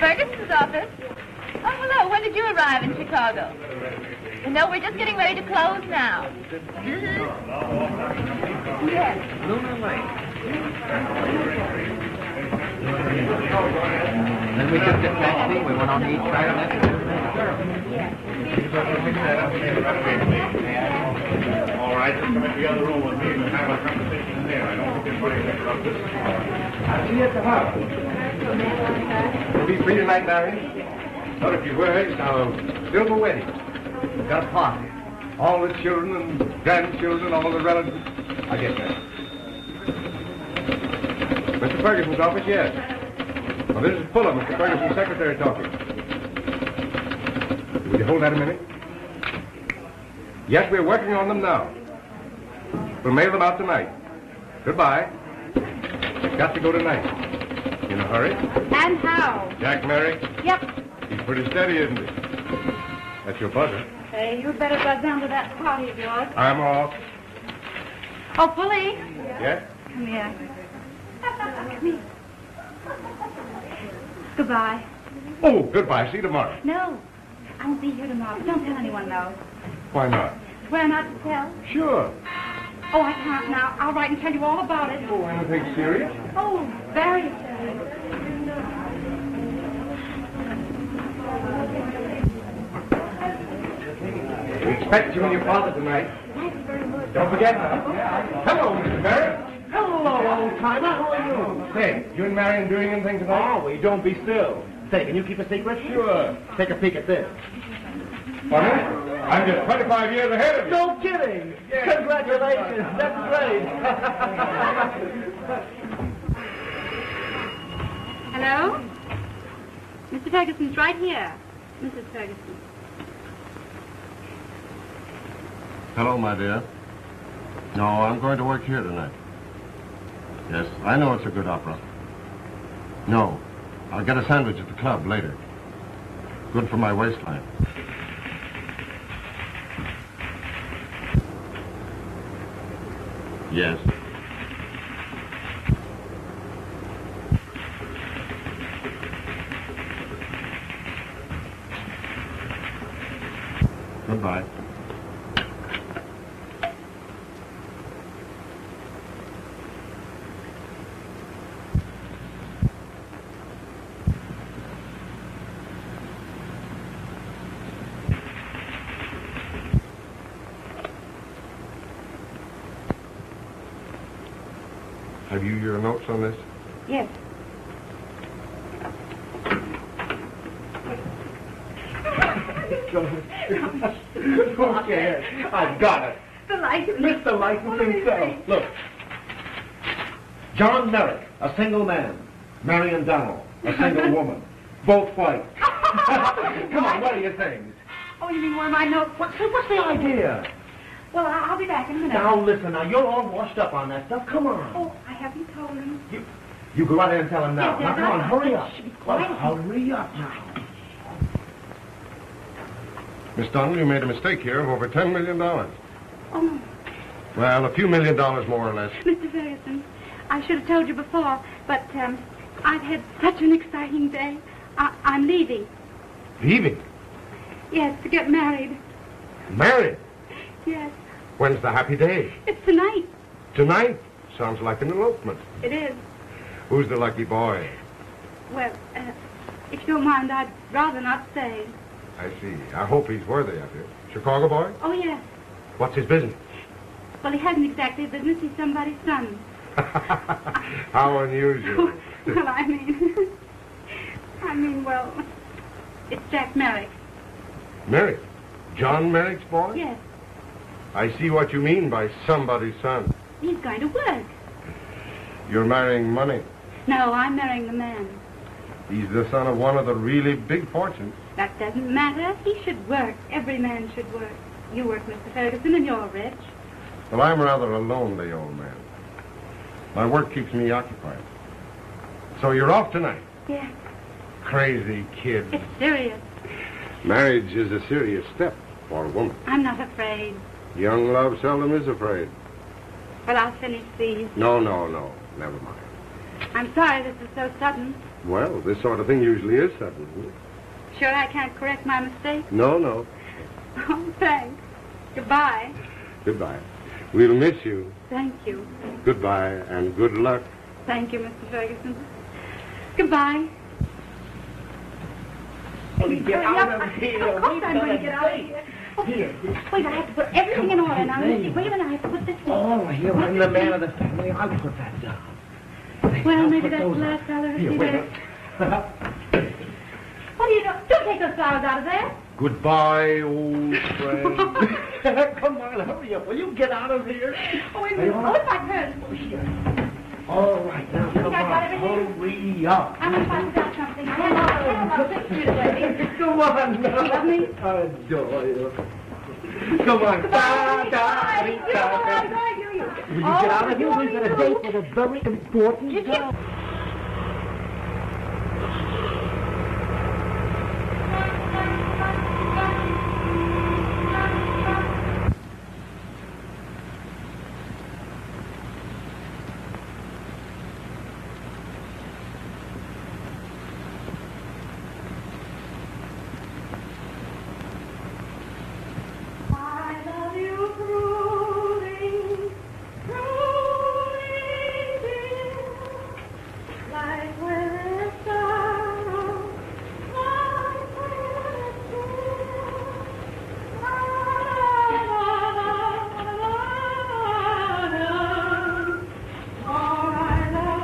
Ferguson's office. Oh, hello. When did you arrive in Chicago? No, we're just getting ready to close now. Mm-hmm. Yes. Then we took the taxi. We went on each side of it. All right, just come into the other room with me and have a conversation in there. I don't think anybody can interrupt this. I'll see you at the house. You'll be free tonight, Larry? Not if you were. It's our silver wedding. We've got a party. All the children and grandchildren, all the relatives. I'll get there. Mr. Ferguson's office, yes. Well, this is Fuller, Mr. Ferguson's secretary, talking. Will you hold that a minute? Yes, we're working on them now. We'll mail them out tonight. Goodbye. Got to go tonight. In a hurry? And how? Jack Merrick? Yep. He's pretty steady, isn't he? That's your buzzer. Hey, you'd better buzz down to that party of yours. I'm off. Oh, Fully. Yes? Come here. Come here. Goodbye. Oh, goodbye. See you tomorrow. No, I won't be here tomorrow. But don't tell anyone, though. Why not? Swear not to tell? Sure. Oh, I can't now. I'll write and tell you all about it. Oh, anything serious? Oh, very serious. We expect you and your father tonight. Don't forget now. Hello, Mr. Merrick. Hello, old timer. How are you? Say, you and Marion doing anything tonight? Oh, we don't be still. Say, can you keep a secret? Sure. Take a peek at this. Funny? I'm just 25 years ahead of you. No kidding. Yes. Congratulations. That's great. Hello? Mr. Ferguson's right here. Mrs. Ferguson. Hello, my dear. No, I'm going to work here tonight. Yes, I know it's a good opera. No, I'll get a sandwich at the club later. Good for my waistline. Yes. Goodbye. Have you your notes on this? Yes. Okay, I've got it. The license. Mr. License himself. Look. John Merrick, a single man. Marion Donnell, a single woman. Both white. Come on, what do you think? Oh, you mean one of my notes? What's the idea? Well, I'll be back in a minute. Now, listen, now, you're all washed up on that stuff. Come on. Oh, I haven't told him. You go out there and tell him now. Yes, Now, come on, hurry up. Be quiet. Hurry up now. Miss Donnell, you made a mistake here of over $10 million. Oh, Well, a few $1 million more or less. Mr. Ferguson, I should have told you before, but I've had such an exciting day. I'm leaving. Leaving? Yes, to get married. Married? Yes, When's the happy day? it's tonight. Tonight? Sounds like an elopement. It is. Who's the lucky boy? Well, if you don't mind, I'd rather not say. I see. I hope he's worthy of you. Chicago boy? Oh, yes. What's his business? Well, he hasn't exactly a business. He's somebody's son. How unusual. Well, I mean, well, it's Jack Merrick. Merrick? John Merrick's boy? Yes, I see what you mean by somebody's son. he's going to work. You're marrying money. No, I'm marrying the man. He's the son of one of the really big fortunes. That doesn't matter. He should work. Every man should work. You work, Mr. Ferguson, and you're rich. Well, I'm rather a lonely old man. My work keeps me occupied. So you're off tonight? Yes, Crazy kid. it's serious. Marriage is a serious step for a woman. I'm not afraid. Young love seldom is afraid. Well, I'll finish these. No. Never mind. I'm sorry this is so sudden. Well, this sort of thing usually is sudden. Isn't it? Sure I can't correct my mistake? No, no. Oh, thanks. Goodbye. Goodbye. We'll miss you. Thank you. Goodbye, and good luck. Thank you, Mr. Ferguson. Goodbye. Get out of here. Of course I'm going to get out of here. Here. Wait, I have to put everything in order now. Wait a minute, I have to put this in. Oh, here, I'm the man of the family. I'll put that down. Well, maybe that's the last I'll ever see there. What are you doing? Don't take those flowers out of there. Goodbye, old friend. Come on, hurry up. Will you get out of here? Oh, wait a minute. Oh, it's my turn. All right, now, come I got on. everything? Hurry up. I'm going to find out something. I have a picture today. Come on, now. You love me? Adore you. Come on. Goodbye. Goodbye. Will you get out of here? We've got a date with a very important girl.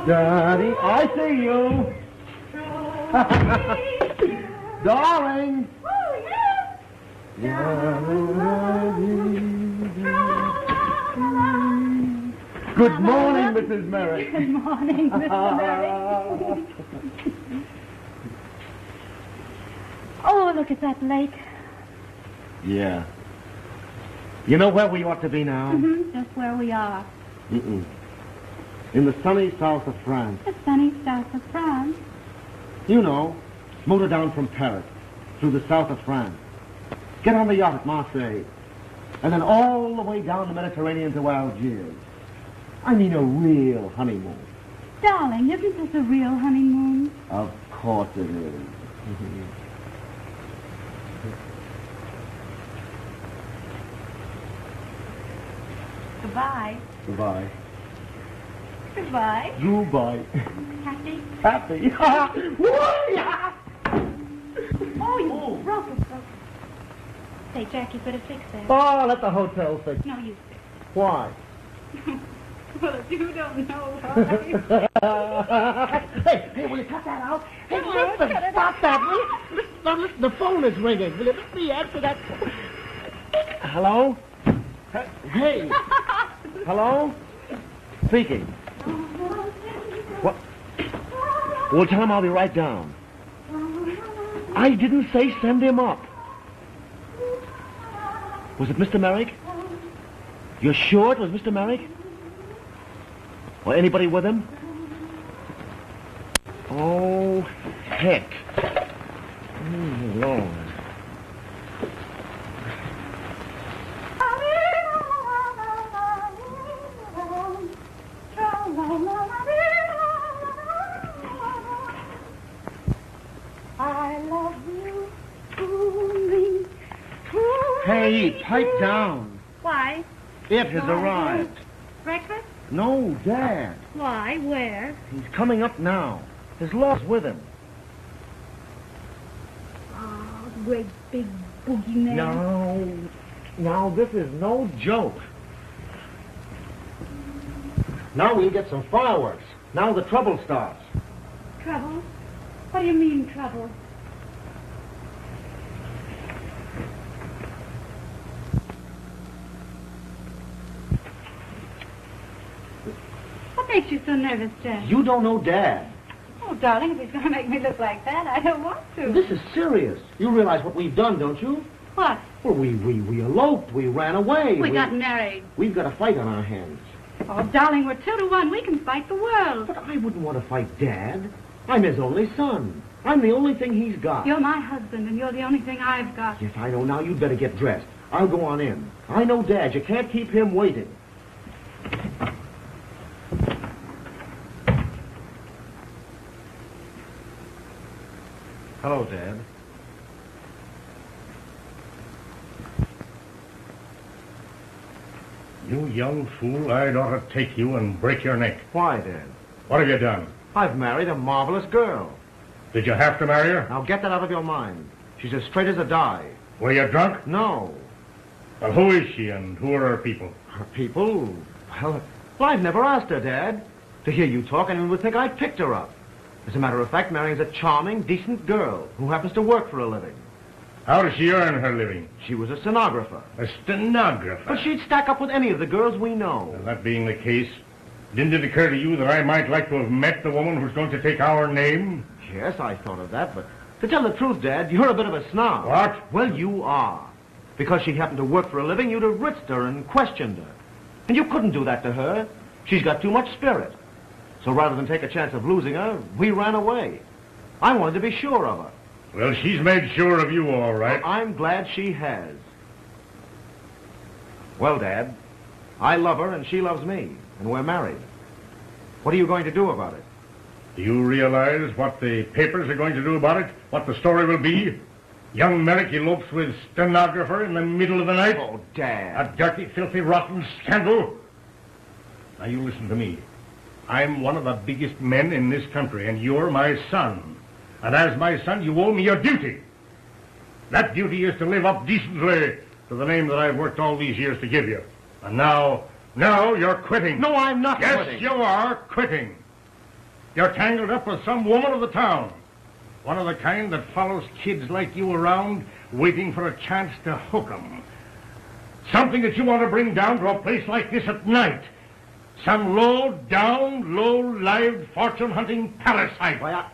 Daddy, I see you. Darling. Good morning, Mrs. Merrick. Good morning, Mr. Merrick. Oh, look at that lake. Yeah. You know where we ought to be now? Mm-hmm, just where we are. Mm-mm. In the sunny south of France. The sunny south of France. You know, motor down from Paris through the south of France. Get on the yacht at Marseille. And then all the way down the Mediterranean to Algiers. I mean a real honeymoon. Darling, isn't this a real honeymoon? Of course it is. Goodbye. Goodbye. Goodbye. Goodbye. Happy? Happy. Oh, you broke it. Say, Jack, you better fix that. Oh, let the hotel fix. No, you fix Why? it. Well, if you don't know why. Hey, will you cut that out? Hey, No, listen, cut it stop that, will you? Listen, the phone is ringing. Will you let me answer that? Hello? Hey. Hello? Speaking. What? Well, tell him I'll be right down. I didn't say send him up. Was it Mr. Merrick? You're sure it was Mr. Merrick? Or anybody with him? Oh, heck. Oh, Lord. I love you, truly, truly. Hey, pipe down. Why? It has arrived. Breakfast? No, Dad. Why? Where? He's coming up now. His law's with him. Oh, great big boogeyman. No. Now, this is no joke. Now we'll get some fireworks. Now the trouble starts. Trouble? What do you mean, trouble? What makes you so nervous, Jack? You don't know Dad. Oh, darling, if he's going to make me look like that, I don't want to. This is serious. You realize what we've done, don't you? What? Well, we eloped. We ran away. We got married. We've got a fight on our hands. Oh, darling, we're 2-1. We can fight the world. But I wouldn't want to fight Dad. I'm his only son. I'm the only thing he's got. You're my husband, and you're the only thing I've got. Yes, I know. Now you'd better get dressed. I'll go on in. I know Dad. You can't keep him waiting. Hello, Dad. You young fool, I'd ought to take you and break your neck. Why, Dad? What have you done? I've married a marvelous girl. Did you have to marry her? Now get that out of your mind. She's as straight as a die. Were you drunk? No. Well, who is she and who are her people? Her people? Well, I've never asked her, Dad. To hear you talk, anyone would think I picked her up. As a matter of fact, Marion's a charming, decent girl who happens to work for a living. How does she earn her living? She was a stenographer. A stenographer? But she'd stack up with any of the girls we know. Well, that being the case, didn't it occur to you that I might like to have met the woman who's going to take our name? Yes, I thought of that, but to tell the truth, Dad, you're a bit of a snob. What? Well, you are. Because she happened to work for a living, you'd have ritzed her and questioned her. And you couldn't do that to her. She's got too much spirit. So rather than take a chance of losing her, we ran away. I wanted to be sure of her. Well, she's made sure of you, all right. Well, I'm glad she has. Well, Dad, I love her and she loves me, and we're married. What are you going to do about it? Do you realize what the papers are going to do about it? What the story will be? Young Merrick elopes with stenographer in the middle of the night? Oh, Dad. A dirty, filthy, rotten scandal? Now, you listen to me. I'm one of the biggest men in this country, and you're my son. And as my son, you owe me a duty. That duty is to live up decently to the name that I've worked all these years to give you. And now you're quitting. No, I'm not quitting. Yes, you are quitting. You're tangled up with some woman of the town. One of the kind that follows kids like you around, waiting for a chance to hook them. Something that you want to bring down to a place like this at night. Some low-down, low-lived, fortune-hunting parasite. Why,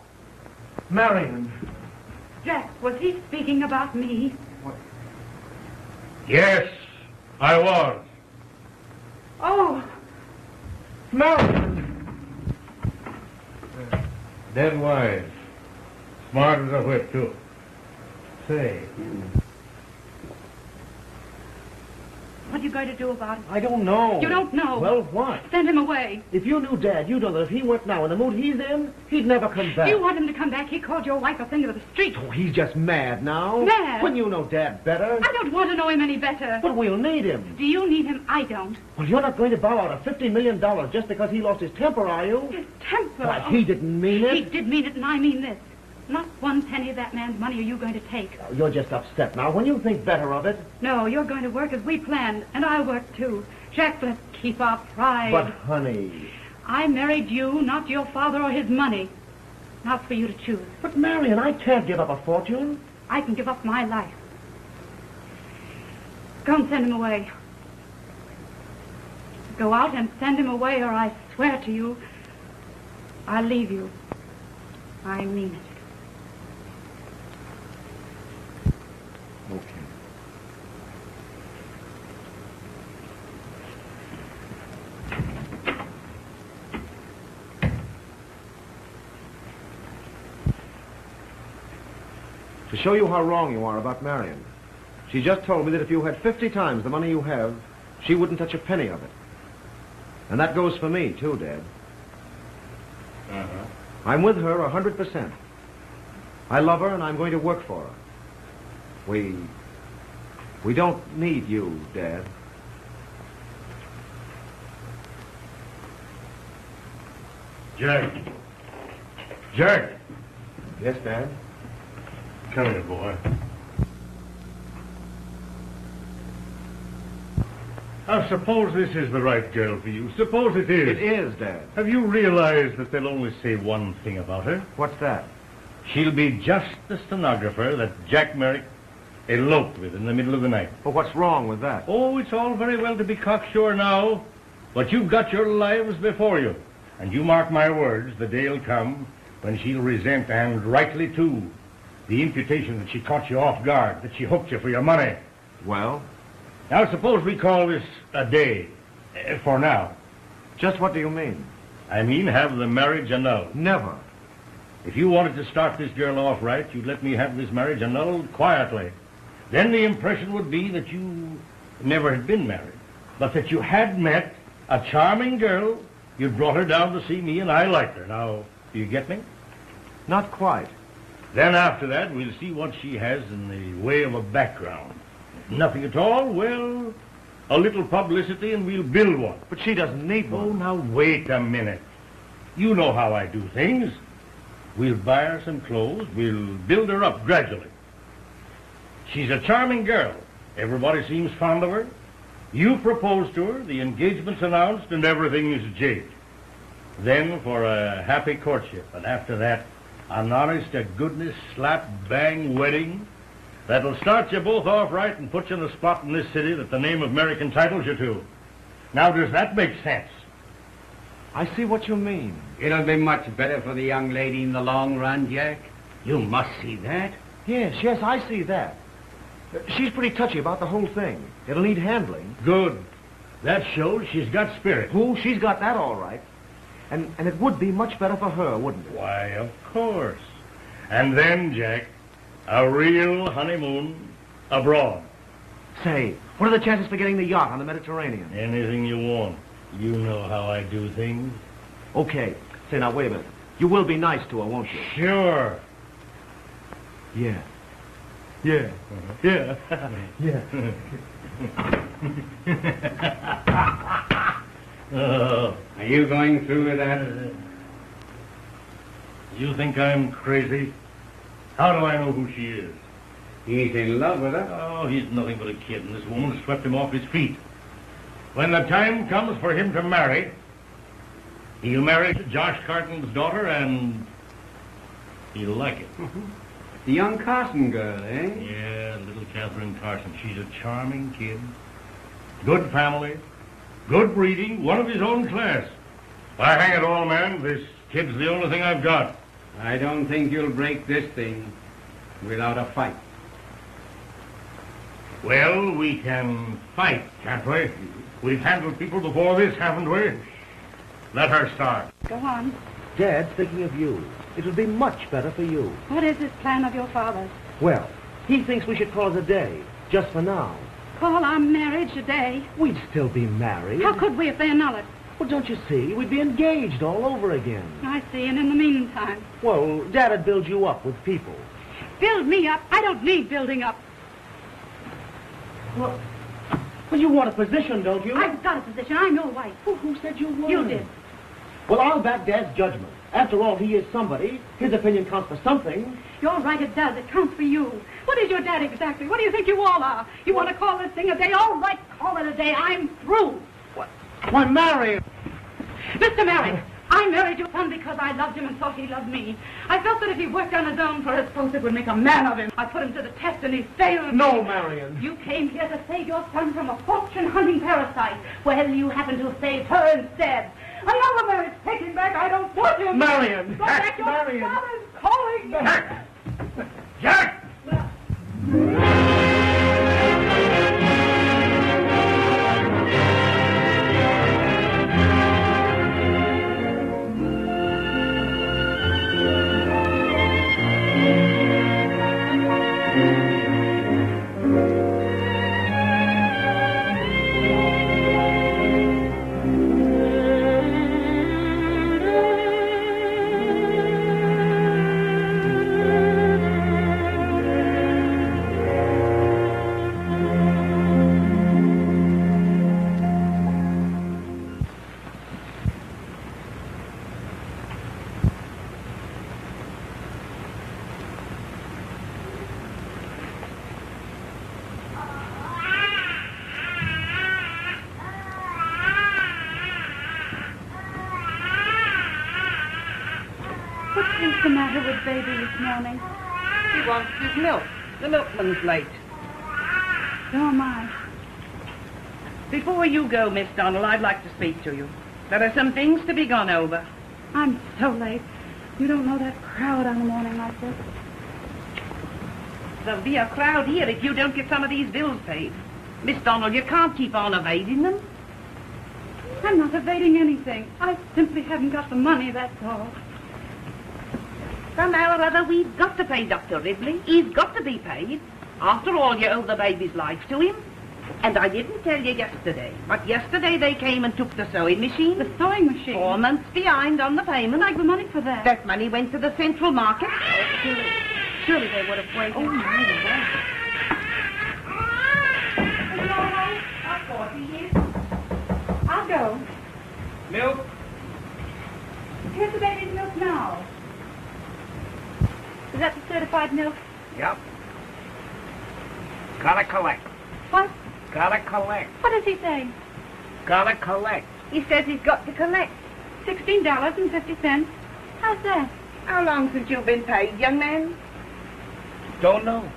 Marion. Jack, was he speaking about me? What? Yes, I was. Oh, Marion. Dead wise. Smart as a whip, too. Say, what are you going to do about it? I don't know. You don't know? Well, what? Send him away. If you knew Dad, you'd know that if he went now in the mood he's in, he'd never come back. You want him to come back? He called your wife a thing of the street. Oh, he's just mad now. Mad? When you know Dad better. I don't want to know him any better. But we'll need him. Do you need him? I don't. Well, you're not going to bow out of $50 million just because he lost his temper, are you? His temper. Why, he didn't mean it. He did mean it, and I mean this. Not one penny of that man's money are you going to take. Oh, you're just upset now. When you think better of it. No, you're going to work as we planned, and I'll work too. Jack, let's keep our pride. But, honey... I married you, not your father or his money. Now it's for you to choose. But, Marion, I can't give up a fortune. I can give up my life. Go and send him away. Go out and send him away, or I swear to you, I'll leave you. I mean it. Okay. To show you how wrong you are about Marion, she just told me that if you had 50 times the money you have, she wouldn't touch a penny of it. And that goes for me, too, Dad. Uh-huh. I'm with her 100%. I love her, and I'm going to work for her. We don't need you, Dad. Jack. Jack. Yes, Dad? Come here, boy. Now, suppose this is the right girl for you. Suppose it is. It is, Dad. Have you realized that they'll only say one thing about her? What's that? She'll be just the stenographer that Jack Merrick eloped with in the middle of the night. Well, what's wrong with that? Oh, it's all very well to be cocksure now, but you've got your lives before you. And you mark my words, the day'll come when she'll resent, and rightly too, the imputation that she caught you off guard, that she hooked you for your money. Well? Now, suppose we call this a day, for now. Just what do you mean? I mean, have the marriage annulled. Never. If you wanted to start this girl off right, you'd let me have this marriage annulled quietly. Then the impression would be that you never had been married, but that you had met a charming girl, you'd brought her down to see me, and I liked her. Now, do you get me? Not quite. Then after that, we'll see what she has in the way of a background. If nothing at all, well, a little publicity and we'll build one. But she doesn't need one. Oh, now wait a minute. You know how I do things. We'll buy her some clothes. We'll build her up gradually. She's a charming girl. Everybody seems fond of her. You propose to her, the engagement's announced, and everything is jade. Then for a happy courtship, and after that, an honest-to-goodness slap-bang wedding that'll start you both off right and put you in a spot in this city that the name of America entitles you to. Now, does that make sense? I see what you mean. It'll be much better for the young lady in the long run, Jack. You must see that. Yes, I see that. She's pretty touchy about the whole thing. It'll need handling. Good. That shows she's got spirit. Oh, she's got that all right. And it would be much better for her, wouldn't it? Why, of course. And then, Jack, a real honeymoon abroad. Say, what are the chances for getting the yacht on the Mediterranean? Anything you want. You know how I do things. Okay. Say, now, wait a minute. You will be nice to her, won't you? Sure. Yeah. Yeah. Yeah. Yeah. Oh. Are you going through with that? You think I'm crazy? How do I know who she is? He's in love with her. Oh, he's nothing but a kid, and this woman swept him off his feet. When the time comes for him to marry, he'll marry Josh Carton's daughter, and he'll like it. The young Carson girl, eh? Yeah, little Catherine Carson. She's a charming kid. Good family. Good breeding. One of his own class. Why, hang it all, man. This kid's the only thing I've got. I don't think you'll break this thing without a fight. Well, we can fight, can't we? We've handled people before this, haven't we? Let her start. Go on. Dad's thinking of you. It would be much better for you. What is this plan of your father's? Well, he thinks we should call it a day, just for now. Call our marriage a day? We'd still be married. How could we if they annul it? Well, don't you see? We'd be engaged all over again. I see, and in the meantime... Well, Dad'd build you up with people. Build me up? I don't need building up. Well, you want a position, don't you? I've got a position. I'm your wife. Who said you were? You did. Well, I'll back Dad's judgment. After all, he is somebody. His opinion counts for something. You're right, it does. It counts for you. What is your dad exactly? What do you think you all are? You want to call this thing a day? All right, call it a day. I'm through. What? Why, Mary! Mr. Merrick, I married your son because I loved him and thought he loved me. I felt that if he worked on his own for his post, it would make a man of him. I put him to the test and he failed. No, Marion. You came here to save your son from a fortune-hunting parasite. Well, you happen to have saved her instead. Another marriage. Take him back. I don't want him. Marion. Go back. Your Marion. father's calling. Jack! Jack! What's the matter with baby this morning? He wants his milk. The milkman's late. So am I. Before you go, Miss Donald, I'd like to speak to you. There are some things to be gone over. I'm so late. You don't know that crowd on a morning like this. There'll be a crowd here if you don't get some of these bills paid. Miss Donald, you can't keep on evading them. I'm not evading anything. I simply haven't got the money, that's all. Somehow or other, we've got to pay Dr. Ridley. He's got to be paid. After all, you owe the baby's life to him. And I didn't tell you yesterday, but yesterday they came and took the sewing machine. The sewing machine? 4 months behind on the payment. I'd like the money for that. That money went to the central market. Surely they would have waited. Oh, my God. Are you all right? I'll coffee here. I'll go. Milk? Here's the baby's milk now. Is that the certified milk? Yep. Gotta collect. What? Gotta collect. What does he say? Gotta collect. He says he's got to collect. $16.50. How's that? How long since you've been paid, young man? Don't know.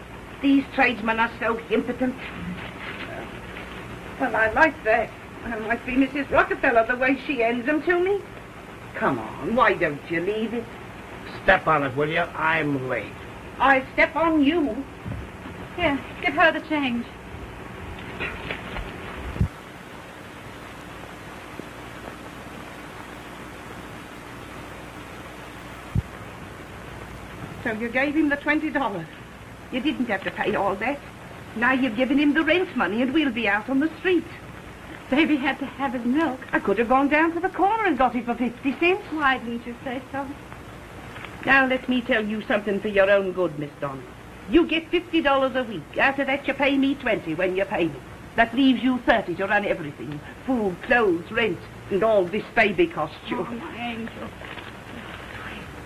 These tradesmen are so impotent. Well, I like that. I might be Mrs. Rockefeller the way she ends them to me. Come on, why don't you leave it? Step on it, will you? I'm late. I step on you. Here, give her the change. So you gave him the $20. You didn't have to pay all that. Now you've given him the rent money and we'll be out on the street. Baby had to have his milk. I could have gone down to the corner and got it for 50 cents. Why didn't you say so? Now let me tell you something for your own good, Miss Donald. You get $50 a week. After that you pay me 20 when you pay me. That leaves you 30 to run everything. Food, clothes, rent, and all this baby costs you. Oh, my angel.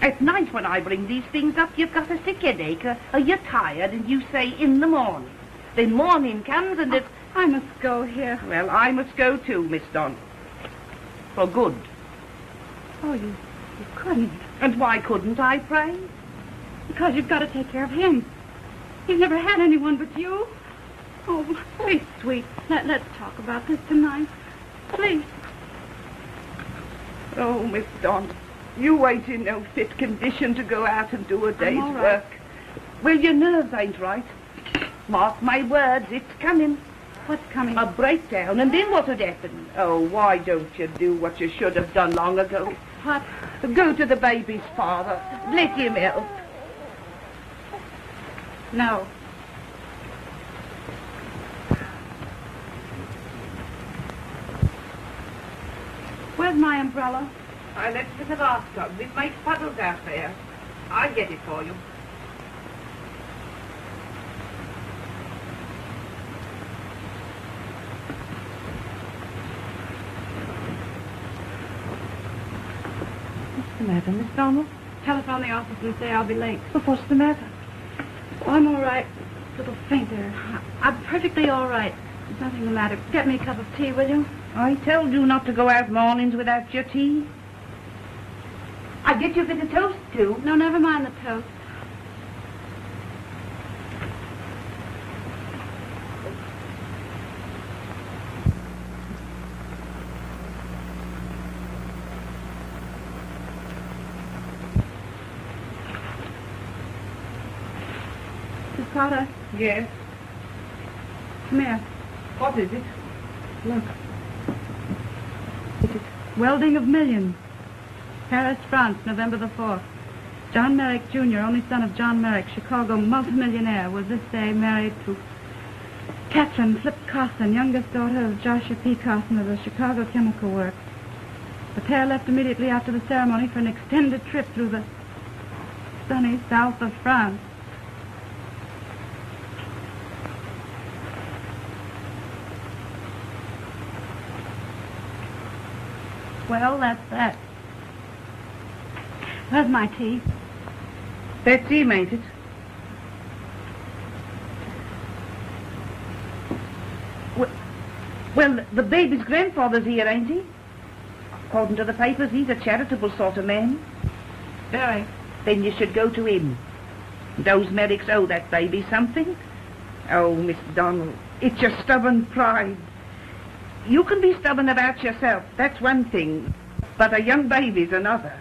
At night when I bring these things up, you've got a sick headache, or you're tired, and you say in the morning. Then morning comes and it's... I must go here. Well, I must go too, Miss Donald. For good. Oh, you couldn't. And why couldn't I, pray? Because you've got to take care of him. He's never had anyone but you. Oh, please, sweet. Let's talk about this tonight. Please. Oh, Miss Donald, you ain't in no fit condition to go out and do a day's all right. work. Well, your nerves ain't right. Mark my words, it's coming. What's coming? A breakdown, and then what would happen? Oh, why don't you do what you should have done long ago? What? Go to the baby's father. Let him help. No. Where's my umbrella? I left it at the bathtub. It makes puddles out there. I'll get it for you. What's the matter, Miss Donald? Telephone the office and say I'll be late. Well, what's the matter? Oh, I'm all right. A little fainter. I'm perfectly all right. There's nothing the matter. Get me a cup of tea, will you? I told you not to go out mornings without your tea. I'll get you a bit of toast, too. No, never mind the toast. Miss Potter, Yes. come here. What is it? Look. It is Welding of Millions. Paris, France, November the 4th. John Merrick, Jr., only son of John Merrick, Chicago multimillionaire, was this day married to Catherine Flip Carson, youngest daughter of Joshua P. Carson of the Chicago Chemical Works. The pair left immediately after the ceremony for an extended trip through the sunny south of France. Well, that's that. Where's my tea? That's him, ain't it? Well, the baby's grandfather's here, ain't he? According to the papers, he's a charitable sort of man. Very. Then you should go to him. Those Merricks owe that baby something. Oh, Miss Donald, it's your stubborn pride. You can be stubborn about yourself, that's one thing. But a young baby's another.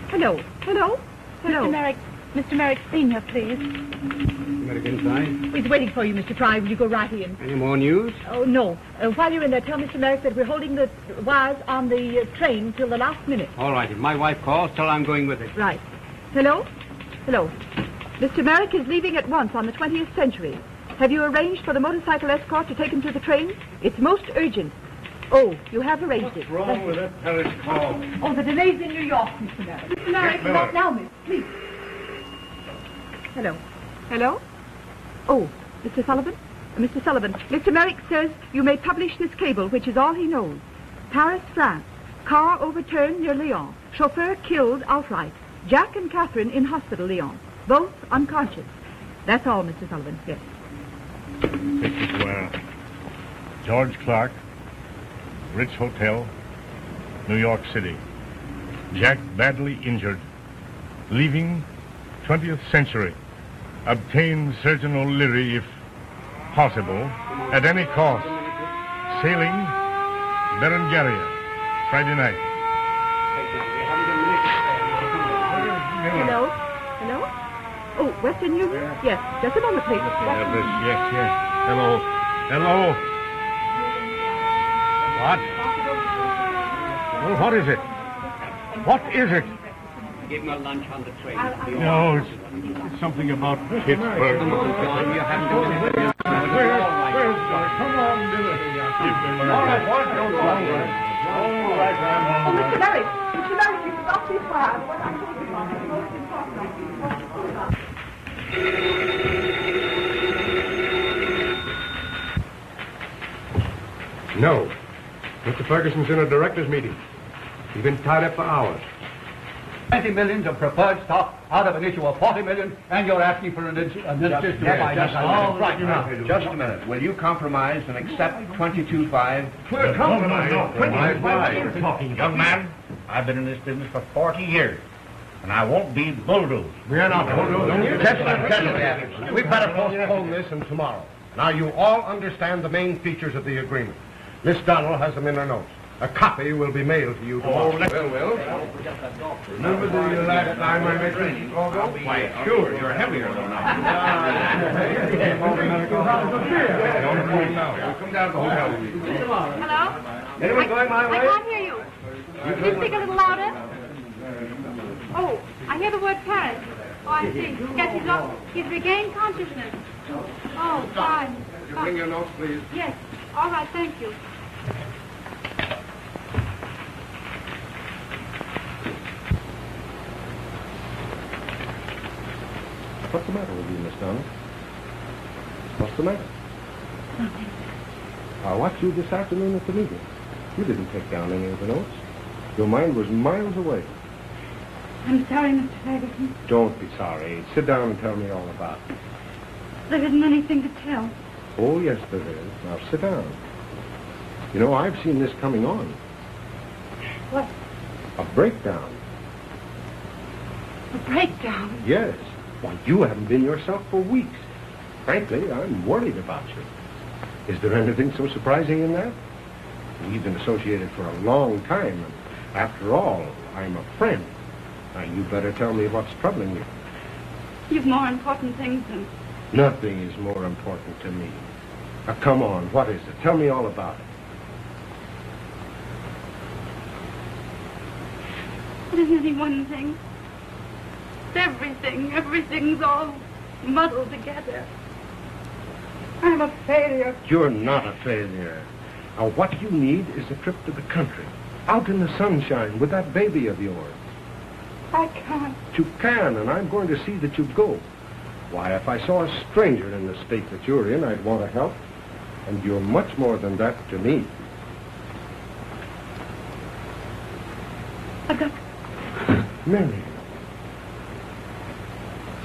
Hello. Hello? Hello. Mr. Merrick Sr., please. Better get inside. He's waiting for you, Mr. Fry. Will you go right in? Any more news? Oh, no. While you're in there, tell Mr. Merrick that we're holding the wires on the train till the last minute. All right. If my wife calls, tell her I'm going with her. Right. Hello? Hello. Mr. Merrick is leaving at once on the 20th century. Have you arranged for the motorcycle escort to take him to the train? It's most urgent. Oh, you have arranged it. What's wrong with that Paris call? Oh, the delay's in New York, Mr. Merrick. Mr. Merrick, not now, miss. Please. Hello. Hello? Oh, Mr. Sullivan? Mr. Sullivan, Mr. Merrick says you may publish this cable, which is all he knows. Paris, France. Car overturned near Lyon. Chauffeur killed outright. Jack and Catherine in hospital, Lyon. Both unconscious. That's all, Mr. Sullivan. Yes. This is where George Clark, Ritz Hotel, New York City. Jack badly injured. Leaving 20th century. Obtain Surgeon O'Leary if possible, at any cost. Sailing Berengaria, Friday night. Hello? Hello? Oh, Western Union? Yes. Just a moment, please. Yes. Hello. What? Well, what is it? What is it? Give him a lunch on the train. No, it's something about Pittsburgh. John, you haven't a minute. Where's come on, Billy. All right, what? Don't go. All right, Oh, Mr. Merrick, you stop this fire. What I'm talking about is most important. No. Mr. Ferguson's in a director's meeting. He's been tied up for hours. 20 millions of preferred stock out of an issue of 40 million, and you're asking for an administrator to buy that. Right. Just a minute. Will you compromise and accept 22.5? We're compromising. 22.5. Young man, I've been in this business for 40 years, and I won't be bulldozed. We're not bulldozing. Gentlemen, we better postpone this until tomorrow. Now, you all understand the main features of the agreement. Miss Donald has them in her notes. A copy will be mailed to you tomorrow. Will. Remember the last time I met you? Why, sure, you're heavier than I We'll come down to the hotel. Hello? Anyone going my way? I can't hear you. Can you speak a little louder? Oh, I hear the word Paris. Oh, I see. Yes, he's regained consciousness. Oh, fine. Bring your notes, please. Yes. All right, thank you. What's the matter with you, Miss Donald? What's the matter? Nothing. I watched you this afternoon at the meeting. You didn't take down any of the notes. Your mind was miles away. I'm sorry, Mr. Ferguson. Don't be sorry. Sit down and tell me all about it. There isn't anything to tell. Oh, yes, there is. Now, sit down. You know, I've seen this coming on. What? A breakdown. A breakdown? Yes. Why, you haven't been yourself for weeks. Frankly, I'm worried about you. Is there anything so surprising in that? We've been associated for a long time, and after all, I'm a friend. Now, you better tell me what's troubling you. You've more important things than... Nothing is more important to me. Now, come on, what is it? Tell me all about it. It isn't any one thing. It's everything. Everything's all muddled together. I'm a failure. You're not a failure. Now, what you need is a trip to the country. Out in the sunshine with that baby of yours. I can't. You can, and I'm going to see that you go. Why, if I saw a stranger in the state that you're in, I'd want to help. And you're much more than that to me. I've got... Mary.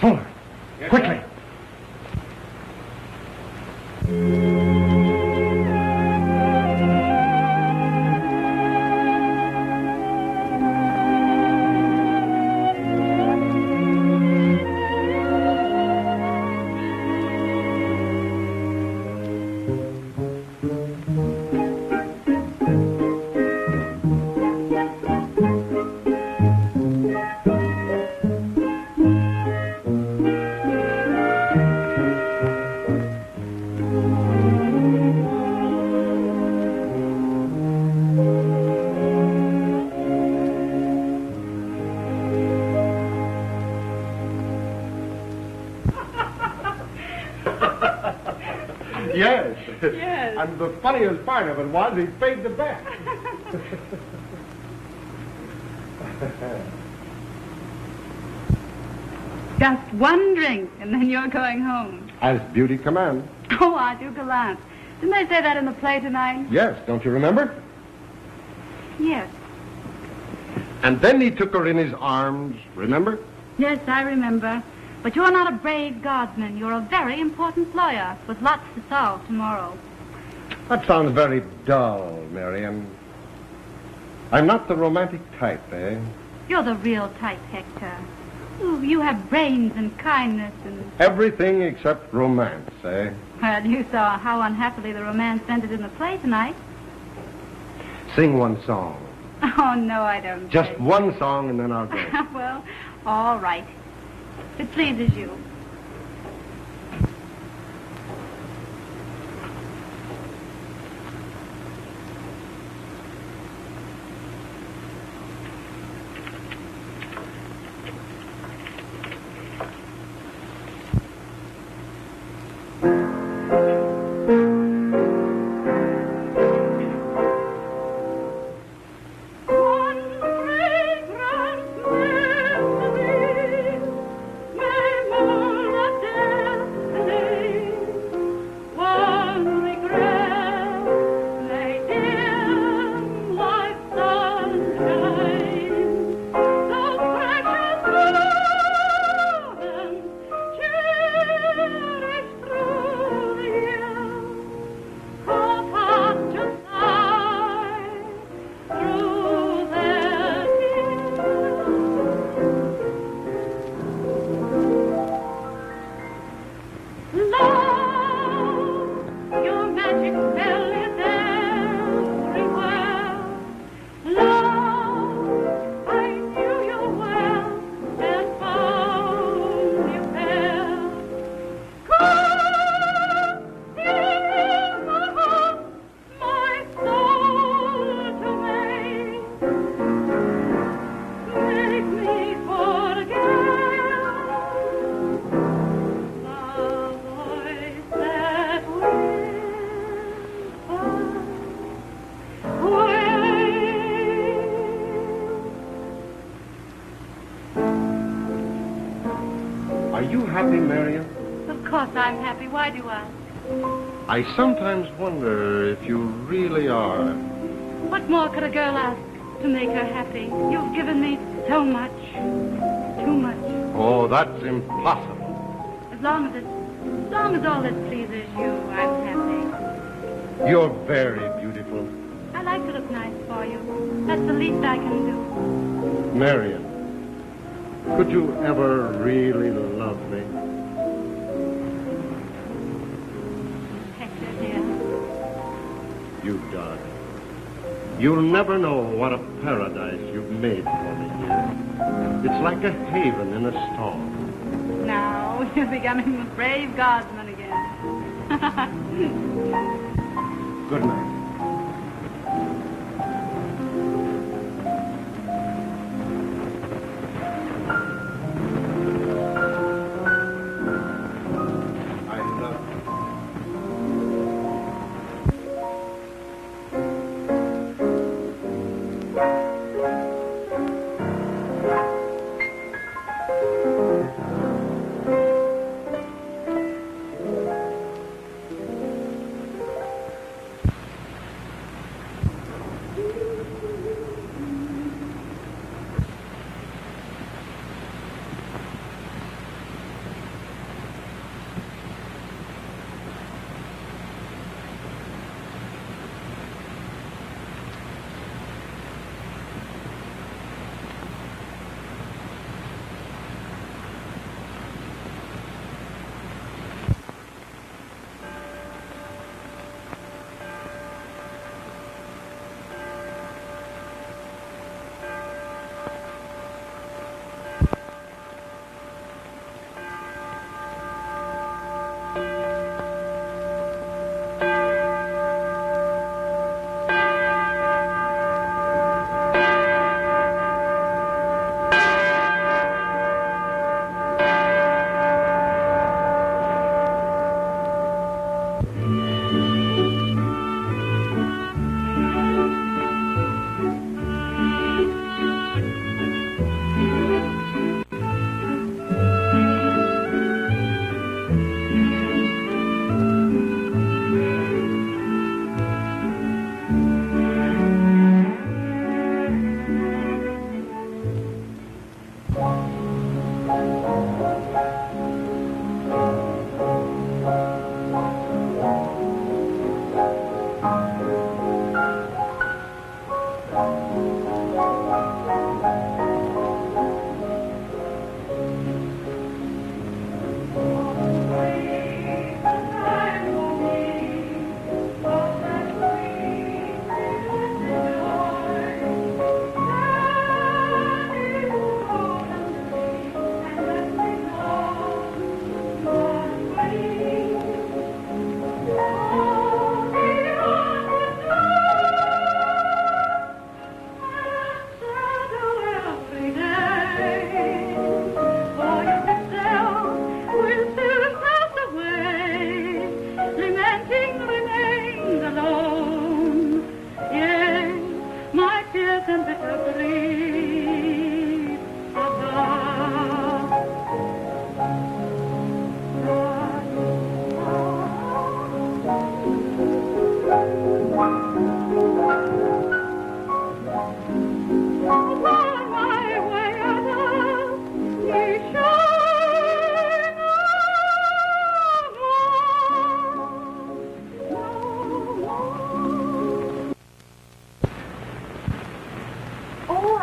Fuller. Quickly. Yes. And the funniest part of it was he paid the bet. Just one drink, and then you're going home. As beauty commands. Oh, aren't you gallant? Didn't they say that in the play tonight? Yes, don't you remember? Yes. And then he took her in his arms, remember? Yes, I remember. But you're not a brave guardsman. You're a very important lawyer with lots to solve tomorrow. That sounds very dull, Marion. I'm not the romantic type, eh? You're the real type, Hector. Ooh, you have brains and kindness and... Everything except romance, eh? Well, you saw how unhappily the romance ended in the play tonight. Sing one song. Oh, no, I don't. Just say. one song and then I'll go. Well, all right. If it pleases you. I'm happy. Why do I? I sometimes wonder if you really are. What more could a girl ask to make her happy? You've given me so much. Too much. Oh, that's impossible. As long as all this pleases you, I'm happy. You're very beautiful. I like to look nice for you. That's the least I can do. Marion, could you ever really love me? You darling. You'll never know what a paradise you've made for me here. It's like a haven in a storm. Now, you're becoming a brave guardsman again. Good night.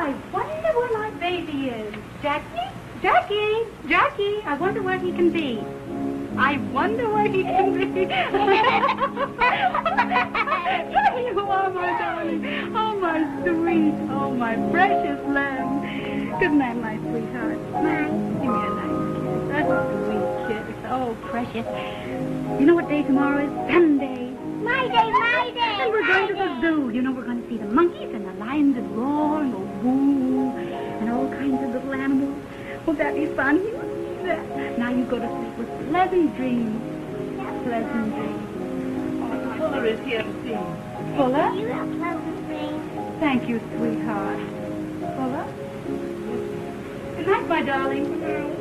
I wonder where my baby is. Jackie? Jackie? Jackie, I wonder where he can be. I wonder where he can be. You are my darling. Oh, my sweet. Oh, my precious lamb. Good night, my sweetheart. Night. Give me a nice kiss. That's a sweet kiss. Oh, precious. You know what day tomorrow is? Sunday. My day, my day. And we're going to the zoo. You know, we're going to see the monkeys and the lions that roar and the woo and all kinds of little animals. Won't that be fun? You want to see that? Now you go to sleep with pleasant dreams. Pleasant dreams. Oh, Fuller is here to see you. Fuller? You have pleasant dreams. Thank you, sweetheart. Fuller? Good night, my darling. Good night.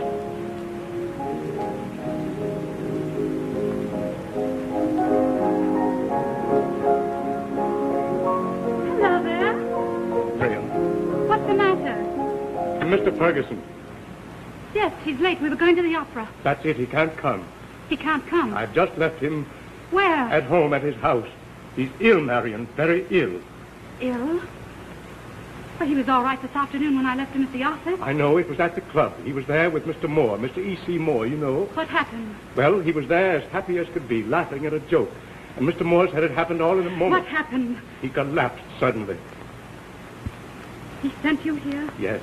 Hello there. Graham. What's the matter? Mr. Ferguson. Yes, he's late. We were going to the opera. That's it. He can't come. He can't come. I've just left him Where? at home at his house. He's ill, Marion. Very ill. Ill? Well, he was all right this afternoon when I left him at the office. I know. It was at the club. He was there with Mr. Moore, Mr. E.C. Moore, you know. What happened? Well, he was there as happy as could be, laughing at a joke. And Mr. Moore said it happened all in a moment. What happened? He collapsed suddenly. He sent you here? Yes.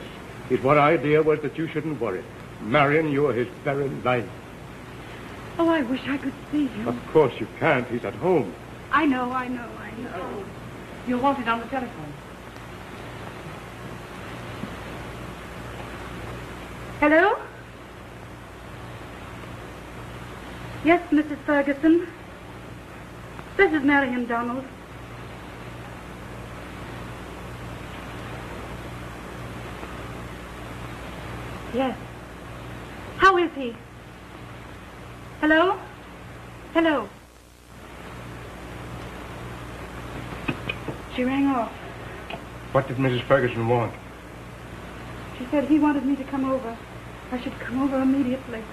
His one idea was that you shouldn't worry. Marion, you're his very life. Oh, I wish I could see him. Of course you can't. He's at home. I know. You're wanted on the telephone. Hello? Yes, Mrs. Ferguson. This is Marion Donald. Yes. How is he? Hello? Hello? She rang off. What did Mrs. Ferguson want? She said he wanted me to come over. I should come over immediately.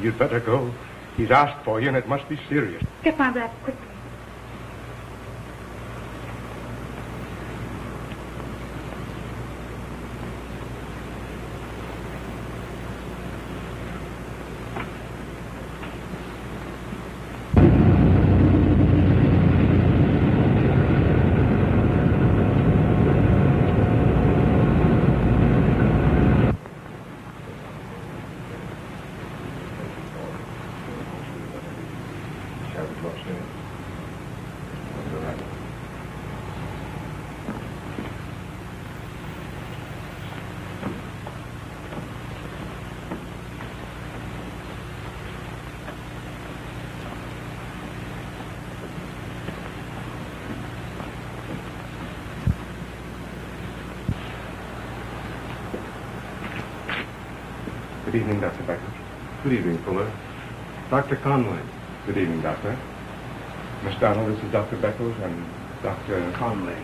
You'd better go. He's asked for you, and it must be serious. Get my wrap quickly. Good evening, Dr. Beckers. Good evening, Fuller. Dr. Conway. Good evening, Doctor. Miss Donald, this is Dr. Beckles and Dr. Conway.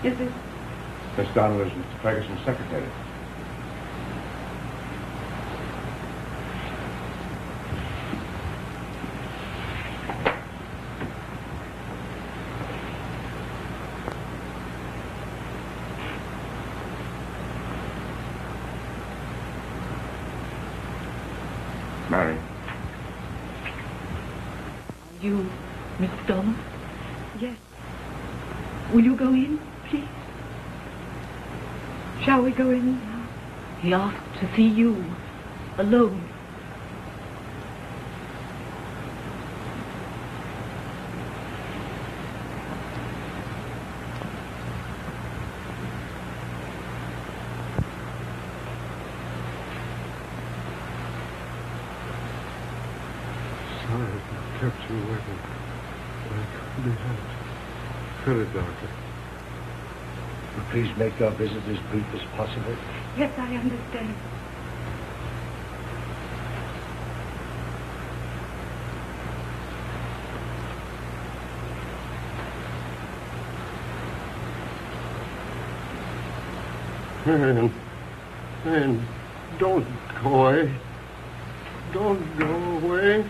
Is it? Miss Donald is Mr. Ferguson's secretary. Mary. You, Miss Donald? Yes. Will you go in, please? Shall we go in now? He asked to see you, alone. Sorry I kept you waiting. I couldn't help. Could it, Doctor? Please make your visit as brief as possible. Yes, I understand. Man, don't go away. Don't go away.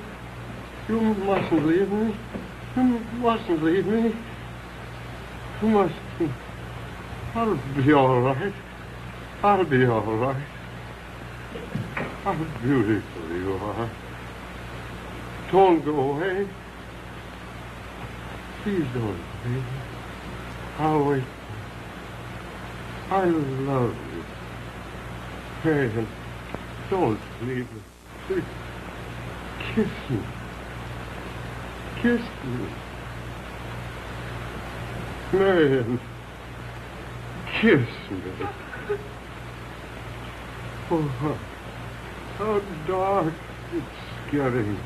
You mustn't leave me. You mustn't leave me. You mustn't. I'll be all right. I'll be all right. How beautiful you are. Don't go away. Please don't leave. I'll wait. I love you. Marion, don't leave me. Please. Kiss me. Kiss me. Marion, kiss me. Oh, how dark it's getting.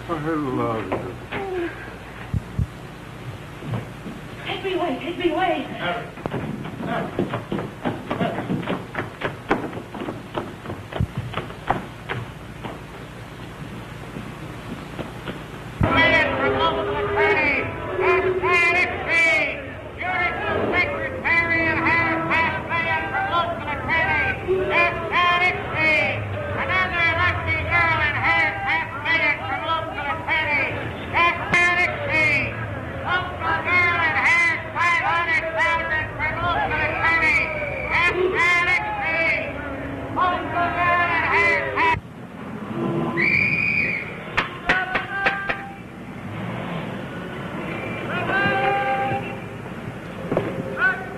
I love you. Take me away, take me away.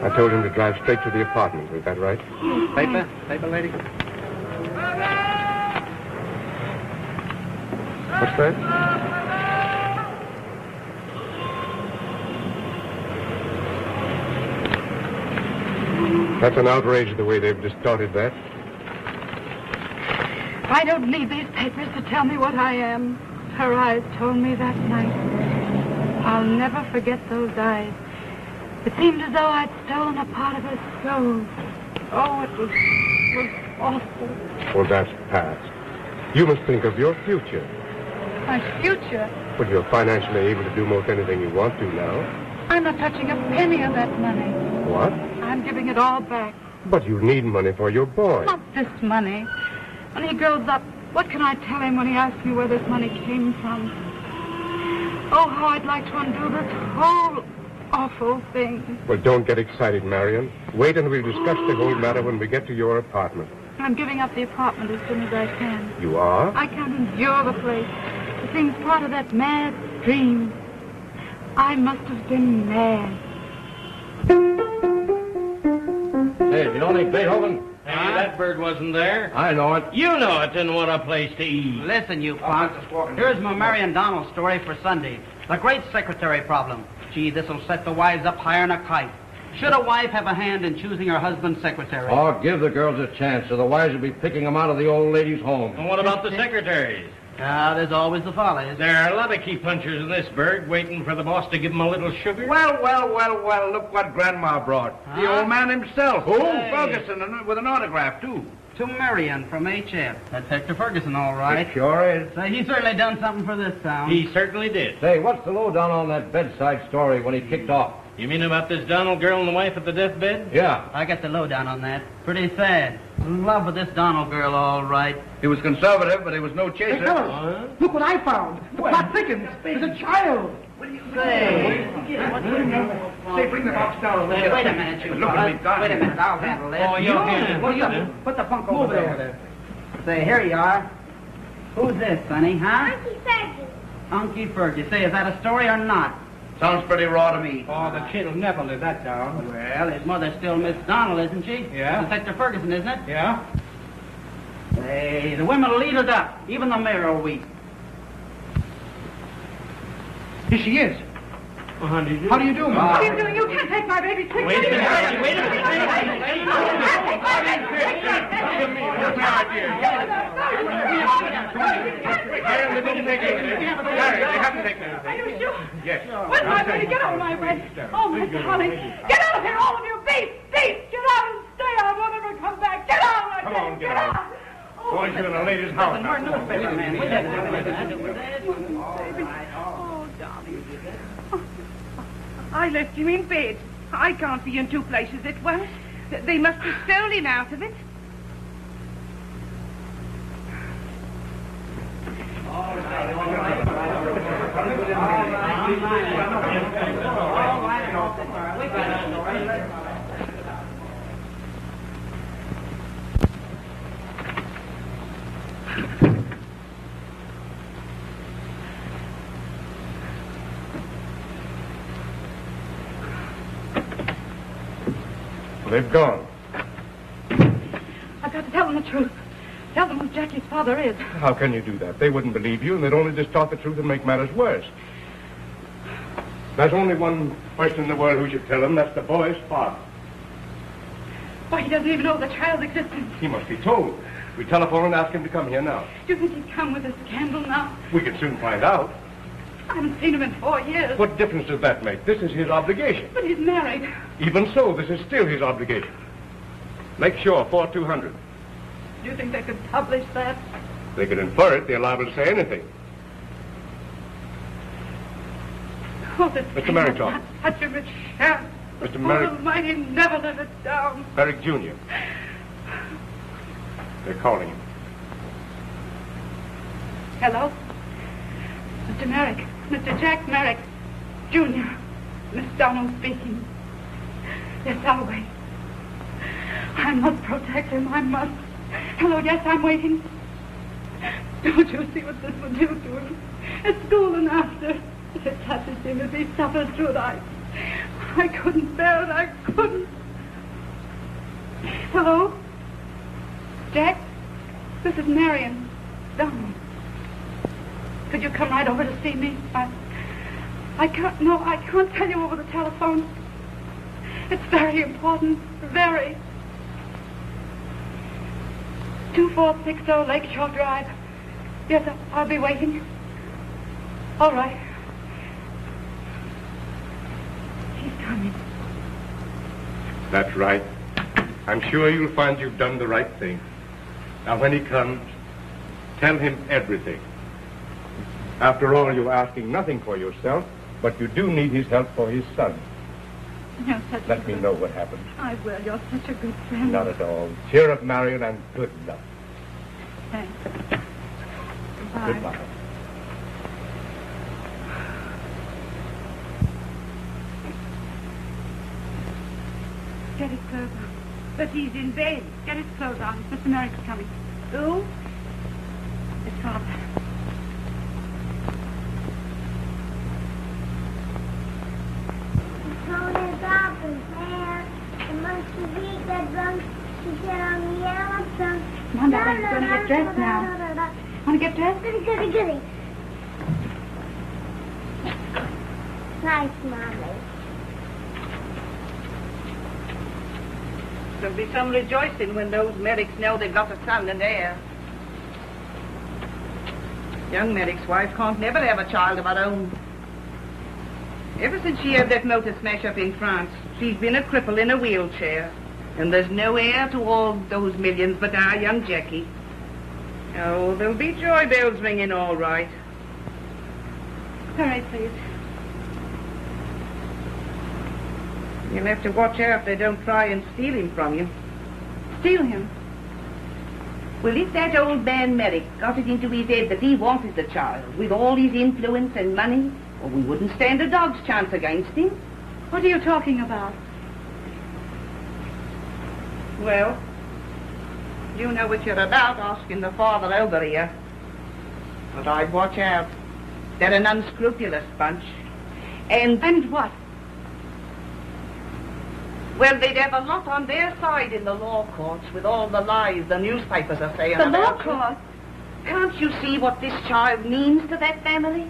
I told him to drive straight to the apartment. Is that right? Paper? Paper, lady? What's that? That's an outrage the way they've distorted that. I don't need these papers to tell me what I am. Her eyes told me that night. I'll never forget those eyes. It seemed as though I'd stolen a part of her soul. Oh, it was awful. Well, that's past. You must think of your future. My future? Well, you're financially able to do most anything you want to now. I'm not touching a penny of that money. What? I'm giving it all back. But you need money for your boy. Not this money. When he grows up, what can I tell him when he asks me where this money came from? Oh, how I'd like to undo this whole awful thing. Well, don't get excited, Marion. Wait and we'll discuss the whole matter when we get to your apartment. I'm giving up the apartment as soon as I can. You are? I can't endure the place. It seems part of that mad dream. I must have been mad. Hey, you don't think Beethoven? Hey, that bird wasn't there. I know it. You know it didn't want a place to eat. Listen, you punk. Here's my Marion Donald story for Sunday. The great secretary problem. Gee, this'll set the wives up higher than a kite. Should a wife have a hand in choosing her husband's secretary? Oh, give the girls a chance, otherwise you'll be picking them out of the old lady's home. And what about the secretaries? There's always the follies. There are a lot of key punchers in this burg waiting for the boss to give them a little sugar. Well, look what Grandma brought. The old man himself. Who? Ferguson, with an autograph, too. To Marion from HF. That's Hector Ferguson, all right. It sure is. He certainly done something for this town. He certainly did. Say, what's the lowdown on that bedside story when he kicked off? You mean about this Donald girl and the wife at the deathbed? Yeah. I got the lowdown on that. Pretty sad. In love with this Donald girl, all right. He was conservative, but he was no chaser. Hey, fellas, look what I found. The plot thickens. There's a child. Say, Bring the box down. wait a minute, you Look at me, fellas. Wait a minute, I'll handle this. Oh, you can. What do you put the punk over there. Say, here you are. Who's this, Sonny, huh? Auntie Fergie. Unky Fergie. Say, is that a story or not? Sounds pretty raw to me. Oh, the kid'll never live that down. Well, his mother's still Miss Donald, isn't she? Yeah. It's Hector Ferguson, isn't it? Yeah? Say, the women will eat it up. Even the mayor will weep. Here she is. How do you do? How do you do, Mom? What are you doing? You can't take my baby. Take Wait a minute. my Wait a minute. Are you sure? Yes. Where's my baby? Get out of my way. Oh, my darling. Get out of here, all of you. Beast. Get out and stay. I won't ever come back. Get out, I tell you. Get out. Boys, you're in a lady's house. We're newspaper man. We have nothing to do with Oh, darling. I left you in bed. I can't be in two places at once. They must have stolen out of it. They've gone. I've got to tell them the truth. Tell them who Jackie's father is. How can you do that? They wouldn't believe you, and they'd only distort the truth and make matters worse. There's only one person in the world who should tell them. That's the boy's father. Why, he doesn't even know the child's existence. He must be told. We telephone and ask him to come here now. Do you think he'd come with a scandal now? We can soon find out. I haven't seen him in 4 years. What difference does that make? This is his obligation. But he's married. Even so, this is still his obligation. Make sure, 4-200. Do you think they could publish that? They could infer it. They're liable to say anything. Oh, this Mr. Merrick, not such a rich chance. Mr. Merrick. Almighty never let it down. Merrick Jr. They're calling him. Hello? Mr. Merrick. Mr. Jack Merrick, Jr. Miss Donald speaking. Yes, I'll wait. I must protect him. I must. Hello, yes, I'm waiting. Don't you see what this would do to him? At school and after. If it touches him, if he suffers through it, I couldn't bear it. I couldn't. Hello? Jack? This is Marion. Donald. Could you come right over to see me? I can't tell you over the telephone. It's very important. Very. 2460 Lakeshore Drive. Yes, I'll be waiting. All right. He's coming. That's right. I'm sure you'll find you've done the right thing. Now, when he comes, tell him everything. After all, you're asking nothing for yourself, but you do need his help for his son. You're such Let me know what happens. I will. You're such a good friend. Not at all. Cheer up, Marion, and good luck. Thanks. Goodbye. Goodbye. Get his clothes on. But he's in bed. Get his clothes on. Mr. Merrick's coming. Who? His father. Come on, darling, you're going to get dressed now. Want to get dressed? Goody. Nice, Mommy. There'll be some rejoicing when those Merricks know they've got a son and heir. Young Merrick's wife can't never have a child of her own. Ever since she had that motor smash up in France, she's been a cripple in a wheelchair. And there's no heir to all those millions but our young Jackie. Oh, there'll be joy bells ringing all right. Hurry, please. You'll have to watch out they don't try and steal him from you. Steal him? Well, if that old man Merrick got it into his head that he wanted the child, with all his influence and money, well, we wouldn't stand a dog's chance against him. What are you talking about? Well, you know what you're about, asking the father over here. But I'd watch out. They're an unscrupulous bunch. And what? Well, they'd have a lot on their side in the law courts with all the lies the newspapers are saying The law about courts? you. Can't you see what this child means to that family?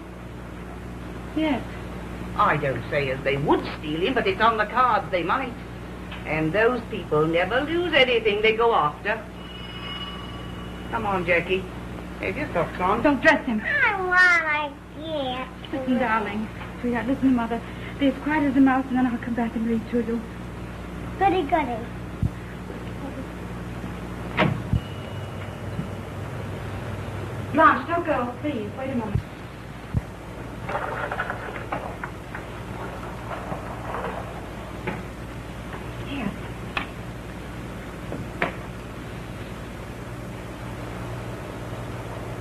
Yes. I don't say as they would steal him, but it's on the cards they might. And those people never lose anything they go after. Come on, Jackie. Hey, just stop, son. Don't dress him. I want to Listen, darling. Sweetheart, listen to Mother. Be as quiet as a mouse, and then I'll come back and read to you. Goody. Blanche, don't go, please. Wait a moment. Here.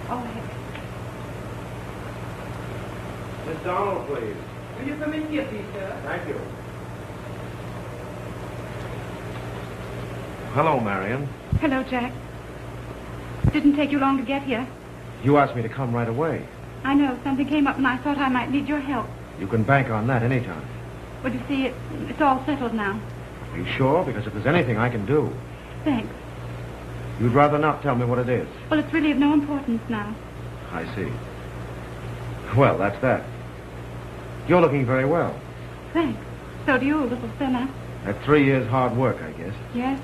Oh, heck. Good Miss Donald, please. Will you come in here, please, sir? Thank you. Hello, Marion. Hello, Jack. Didn't take you long to get here. You asked me to come right away. I know. Something came up and I thought I might need your help. You can bank on that anytime. Well, you see, it's all settled now. Are you sure? Because if there's anything I can do... Thanks. You'd rather not tell me what it is? Well, it's really of no importance now. I see. Well, that's that. You're looking very well. Thanks. So do you, a little thinner. That's 3 years' hard work, I guess. Yes?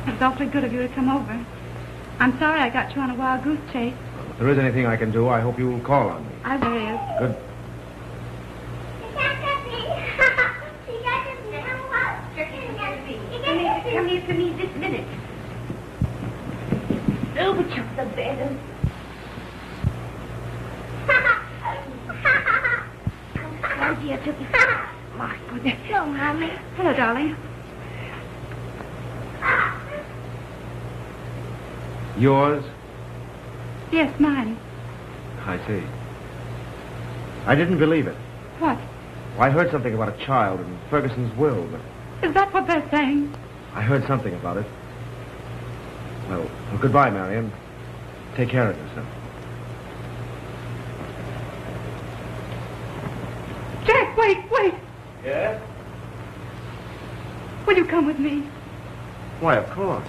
It was awfully good of you to come over. I'm sorry I got you on a wild goose chase. Well, if there is anything I can do, I hope you will call on me. There is. Good. Come here to me this minute. Over to the bed. Oh, dear, Tookie. My goodness. Hello, Mommy. Hello, darling. Yours? Yes, mine. I see. I didn't believe it. What? I heard something about a child in Ferguson's will, but Is that what they're saying? I heard something about it. Well, goodbye, Marion. Take care of yourself. Jack, wait. Yes? Will you come with me? Why, of course.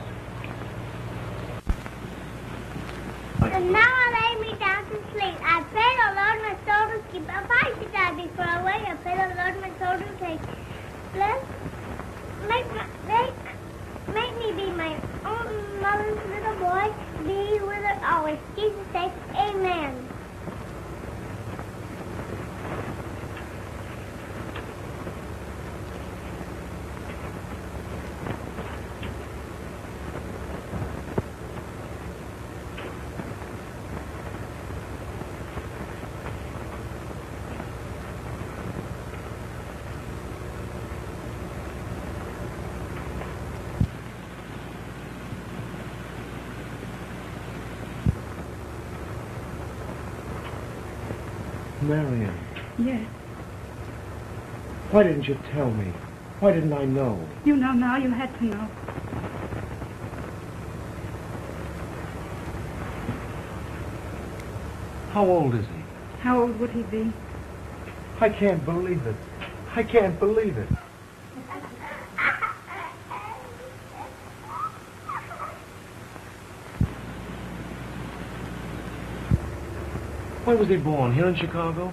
And now I lay me down to sleep. I pray the Lord my soul to keep. If I should die before I wake, I pray the Lord my soul to take. Bless, make me be my own mother's little boy. Be with her always. Jesus' sake, amen. Marion, Yes. why didn't you tell me? Why didn't I know? You know now. You had to know. How old is he? How old would he be? I can't believe it. I can't believe it. When was he born? Here in Chicago?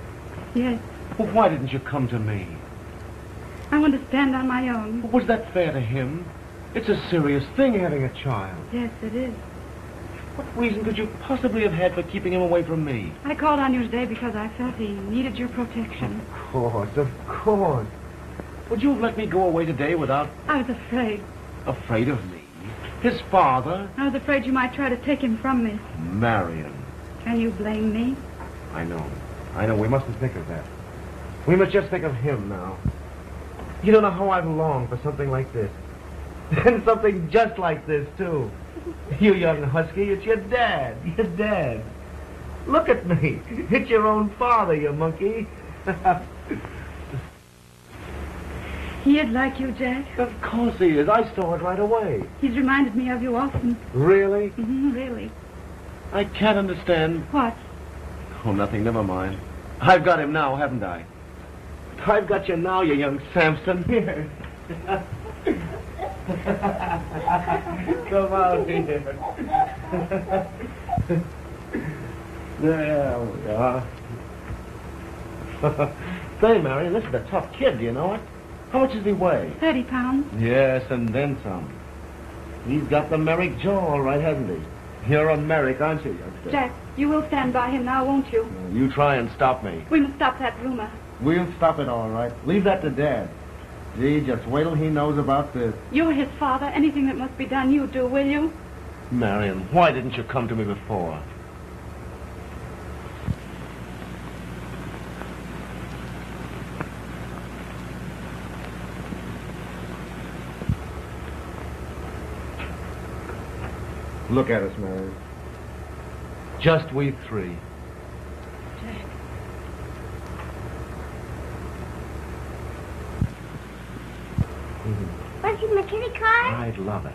Yes. Well, why didn't you come to me? I want to stand on my own. Was that fair to him? It's a serious thing, having a child. Yes, it is. What reason could you possibly have had for keeping him away from me? I called on you today because I felt he needed your protection. Of course. Would you have let me go away today without... I was afraid. Afraid of me? His father? I was afraid you might try to take him from me. Marion. Can you blame me? I know. We mustn't think of that. We must just think of him now. You don't know how I've longed for something like this. And something just like this, too. You young husky, it's your dad. Your dad. Look at me. It's your own father, you monkey. He'd like you, Jack. Of course he is. I saw it right away. He's reminded me of you often. Really? Really. I can't understand. What? Oh, nothing. Never mind. I've got him now, haven't I? I've got you now, you young Samson. Here. Come out here. There we are. Say, Marion, this is a tough kid, do you know it? How much does he weigh? 30 pounds. Yes, and then some. He's got the Merrick jaw, all right, hasn't he? You're a Merrick, aren't you, youngster? Jack, you will stand by him now, won't you? You try and stop me. We must stop that rumor. We'll stop it, all right. Leave that to Dad. Gee, just wait till he knows about this. You're his father. Anything that must be done, you do, will you? Marion, why didn't you come to me before? Look at us, Marion. Just we three. Jack. Want to see my kitty car? I'd love it.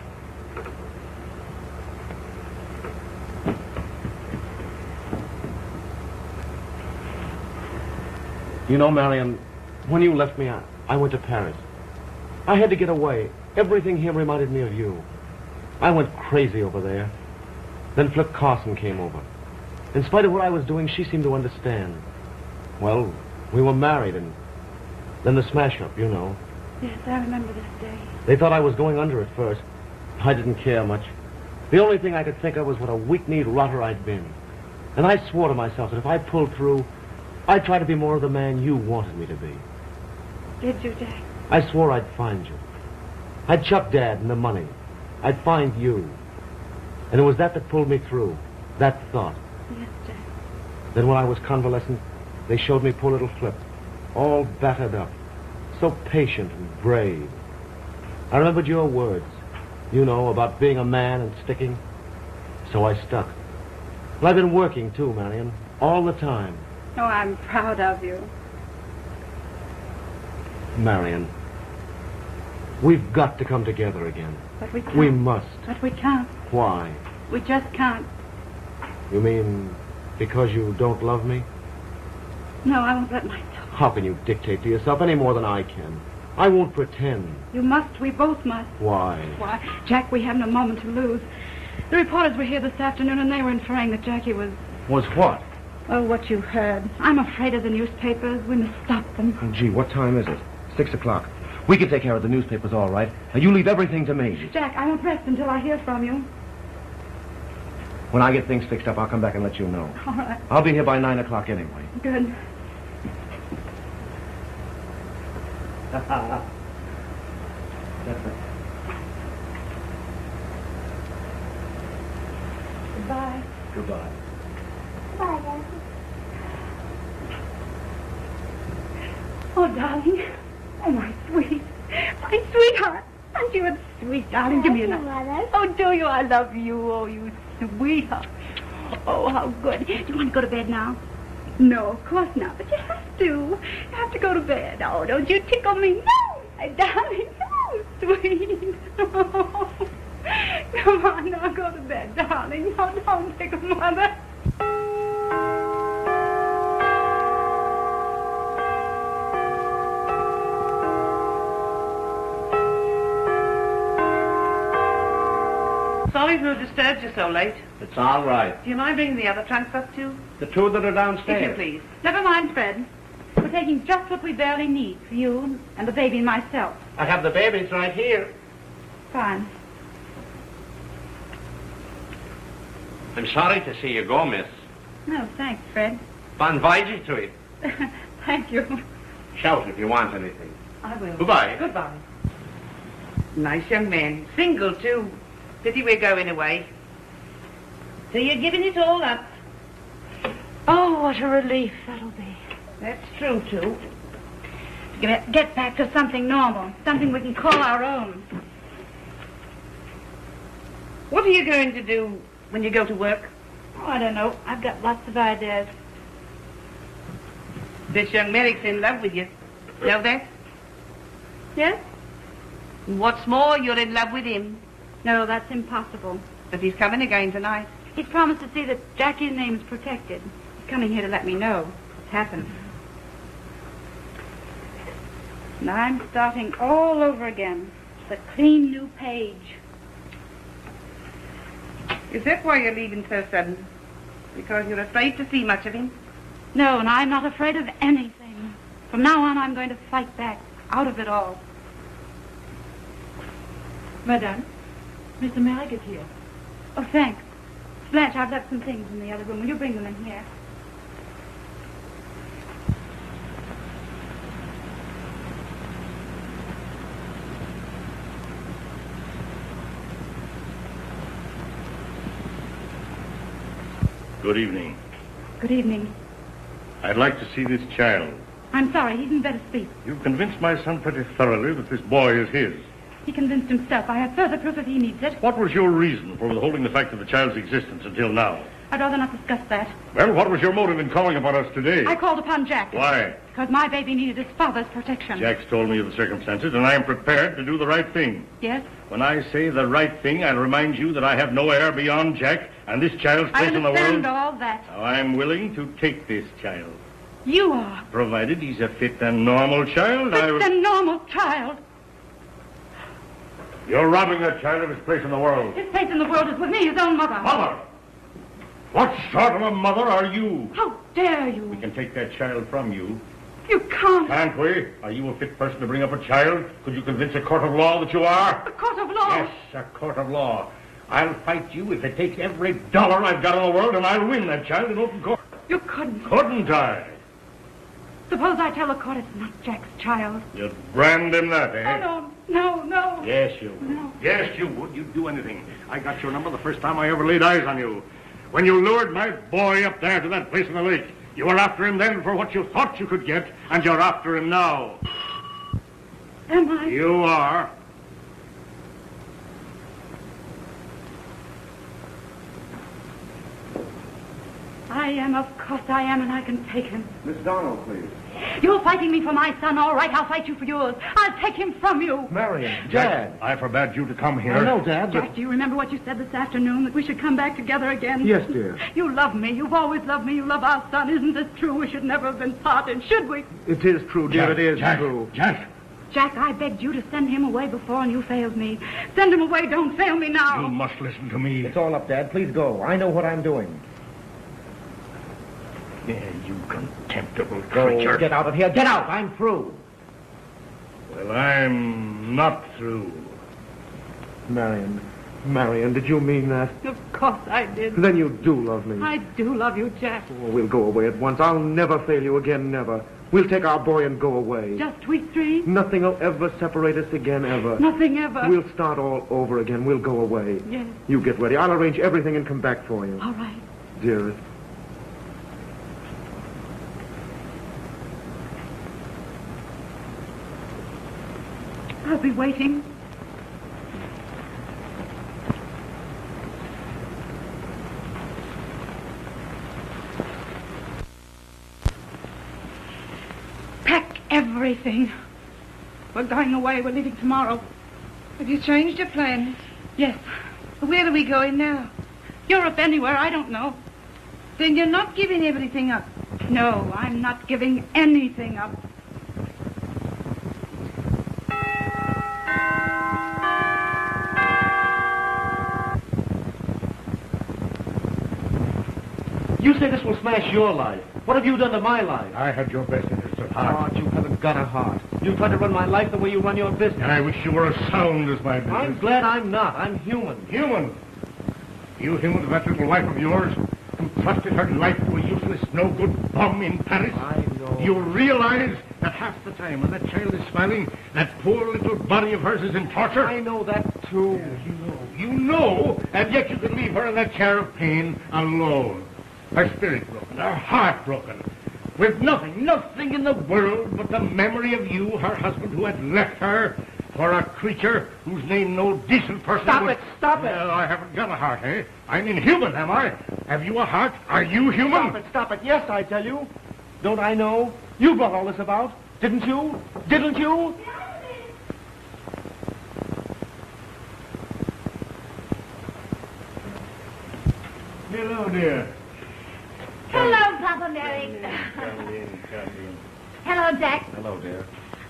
You know, Marion, when you left me, I went to Paris. I had to get away. Everything here reminded me of you. I went crazy over there. Then Flip Carson came over. In spite of what I was doing, she seemed to understand. Well, we were married, and then the smash-up, you know. Yes, I remember this day. They thought I was going under at first. I didn't care much. The only thing I could think of was what a weak-kneed rotter I'd been. And I swore to myself that if I pulled through, I'd try to be more of the man you wanted me to be. Did you, Jack? I swore I'd find you. I'd chuck Dad and the money. I'd find you. And it was that pulled me through. That thought. Yes, Jack. Then when I was convalescent, they showed me poor little Flip, all battered up, so patient and brave. I remembered your words, you know, about being a man and sticking. So I stuck. Well, I've been working, too, Marion, all the time. Oh, I'm proud of you. Marion, we've got to come together again. But we can't. We must. But we can't. Why? We just can't. You mean because you don't love me? No, I won't let myself. How can you dictate to yourself any more than I can? I won't pretend. You must. We both must. Why? Why? Jack, we haven't a moment to lose. The reporters were here this afternoon, and they were inferring that Jackie was... Was what? Oh, what you heard. I'm afraid of the newspapers. We must stop them. Oh, gee, what time is it? 6 o'clock. We can take care of the newspapers, all right. Now, you leave everything to me. Jack, I won't rest until I hear from you. When I get things fixed up, I'll come back and let you know. All right. I'll be here by 9 o'clock anyway. Good. Goodbye. Goodbye. Bye, Daddy. Oh, darling. Oh, my sweet. My sweetheart. Aren't you a sweet darling? Give me a Mother. Oh, do you? I love you. Oh, you sweetheart. Oh, how good. Do you want to go to bed now? No, of course not. But you have to. You have to go to bed. Oh, don't you tickle me. No, my darling. No, sweet. Oh. Come on, now go to bed, darling. No, don't tickle Mother. Sorry to have disturbed you so late. It's all right. Do you mind bringing the other trunks up too? The two that are downstairs. If you please. Never mind, Fred. We're taking just what we barely need for you and the baby and myself. I have the babies right here. Fine. I'm sorry to see you go, miss. No, thanks, Fred. Bon voyage to it. Thank you. Shout if you want anything. I will. Goodbye. Goodbye. Nice young man. Single, too. Pity we're going away. So you're giving it all up? Oh, what a relief that'll be. That's true, too. Get back to something normal, something we can call our own. What are you going to do when you go to work? Oh, I don't know. I've got lots of ideas. This young Merrick's in love with you. Know that? Yes? What's more, you're in love with him. No, that's impossible. But he's coming again tonight. He's promised to see that Jackie's name is protected. He's coming here to let me know what's happened. And I'm starting all over again. It's a clean new page. Is that why you're leaving so sudden? Because you're afraid to see much of him? No, and I'm not afraid of anything. From now on, I'm going to fight back, out of it all. Madame, Mr. Merrick is here. Oh, thanks. Blanche, I've left some things in the other room. Will you bring them in here? Good evening. Good evening. I'd like to see this child. I'm sorry, he's in bed asleep. You've convinced my son pretty thoroughly that this boy is his. He convinced himself. I have further proof if he needs it. What was your reason for withholding the fact of the child's existence until now? I'd rather not discuss that. Well, what was your motive in calling upon us today? I called upon Jack. Why? Because my baby needed his father's protection. Jack's told me of the circumstances, and I am prepared to do the right thing. Yes? When I say the right thing, I'll remind you that I have no heir beyond Jack and this child's place in the world. I understand all that. Now, I'm willing to take this child. You are. Provided he's a fit and normal child, Fit and normal child. You're robbing that child of his place in the world. His place in the world is with me, his own mother. Mother! What sort of a mother are you? How dare you? We can take that child from you. You can't. Can't we? Are you a fit person to bring up a child? Could you convince a court of law that you are? A court of law? Yes, a court of law. I'll fight you if it takes every dollar I've got in the world, and I'll win that child in open court. You couldn't. Couldn't I? Suppose I tell the court it's not Jack's child. You'd brand him that, eh? Oh, no. Yes, you would. No. Yes, you would. You'd do anything. I got your number the first time I ever laid eyes on you. When you lured my boy up there to that place in the lake, you were after him then for what you thought you could get, and you're after him now. Am I? You are. I am, of course I am, and I can take him. Miss Donald, please. You're fighting me for my son, all right. I'll fight you for yours. I'll take him from you. Marion, Dad. I forbade you to come here. I know, Dad, but... Jack, do you remember what you said this afternoon, that we should come back together again? Yes, dear. You love me. You've always loved me. You love our son. Isn't this true? We should never have been parted, should we? It is true, dear. Jack, it is Jack, true. Jack. Jack, I begged you to send him away before, and you failed me. Send him away. Don't fail me now. You must listen to me. It's all up, Dad. Please go. I know what I'm doing. Yeah, you contemptible Go, creature. get out of here. Get out. I'm through. Well, I'm not through. Marion, did you mean that? Of course I did. Then you do love me. I do love you, Jack. Oh, we'll go away at once. I'll never fail you again, never. We'll take our boy and go away. Just we three? Nothing will ever separate us again, ever. Nothing ever. We'll start all over again. We'll go away. Yes. You get ready. I'll arrange everything and come back for you. All right. Dearest. I'll be waiting. Pack everything. We're going away. We're leaving tomorrow. Have you changed your plans? Yes. Where are we going now? Europe, anywhere. I don't know. Then you're not giving everything up. No, I'm not giving anything up. You say this will smash your life. What have you done to my life? I had your best interests at heart. Oh, you haven't got a heart. You try to run my life the way you run your business. And I wish you were as sound as my business. I'm glad I'm not. I'm human. Human? You human to that little wife of yours who trusted her life to a useless, no-good bum in Paris? I know. You realize that half the time when that child is smiling, that poor little body of hers is in torture? I know that, too. Yes, you know, and yet you could leave her in that chair of pain alone. Her spirit broken, her heart broken, with nothing in the world but the memory of you, her husband, who had left her for a creature whose name no decent person would... Stop it! Well, I haven't got a heart, eh? I'm inhuman, am I? Have you a heart? Are you human? Stop it. Yes, I tell you. Don't I know? You brought all this about. Didn't you? Didn't you? Hello, dear. Hello, Papa Mary. Come in. Hello, Jack. Hello, dear.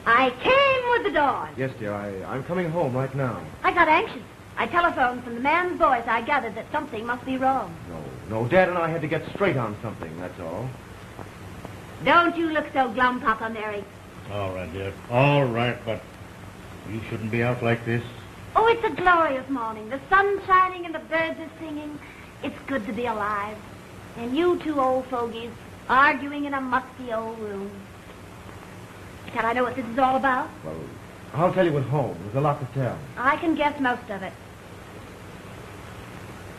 I came with the dawn. Yes, dear. I'm coming home right now. I got anxious. I telephoned from the man's voice. I gathered that something must be wrong. No, Dad and I had to get straight on something, that's all. Don't you look so glum, Papa Mary. All right, dear. All right, but you shouldn't be out like this. Oh, it's a glorious morning. The sun's shining and the birds are singing. It's good to be alive. And you two old fogies arguing in a musty old room. Can I know what this is all about? Well, I'll tell you at home. There's a lot to tell. I can guess most of it.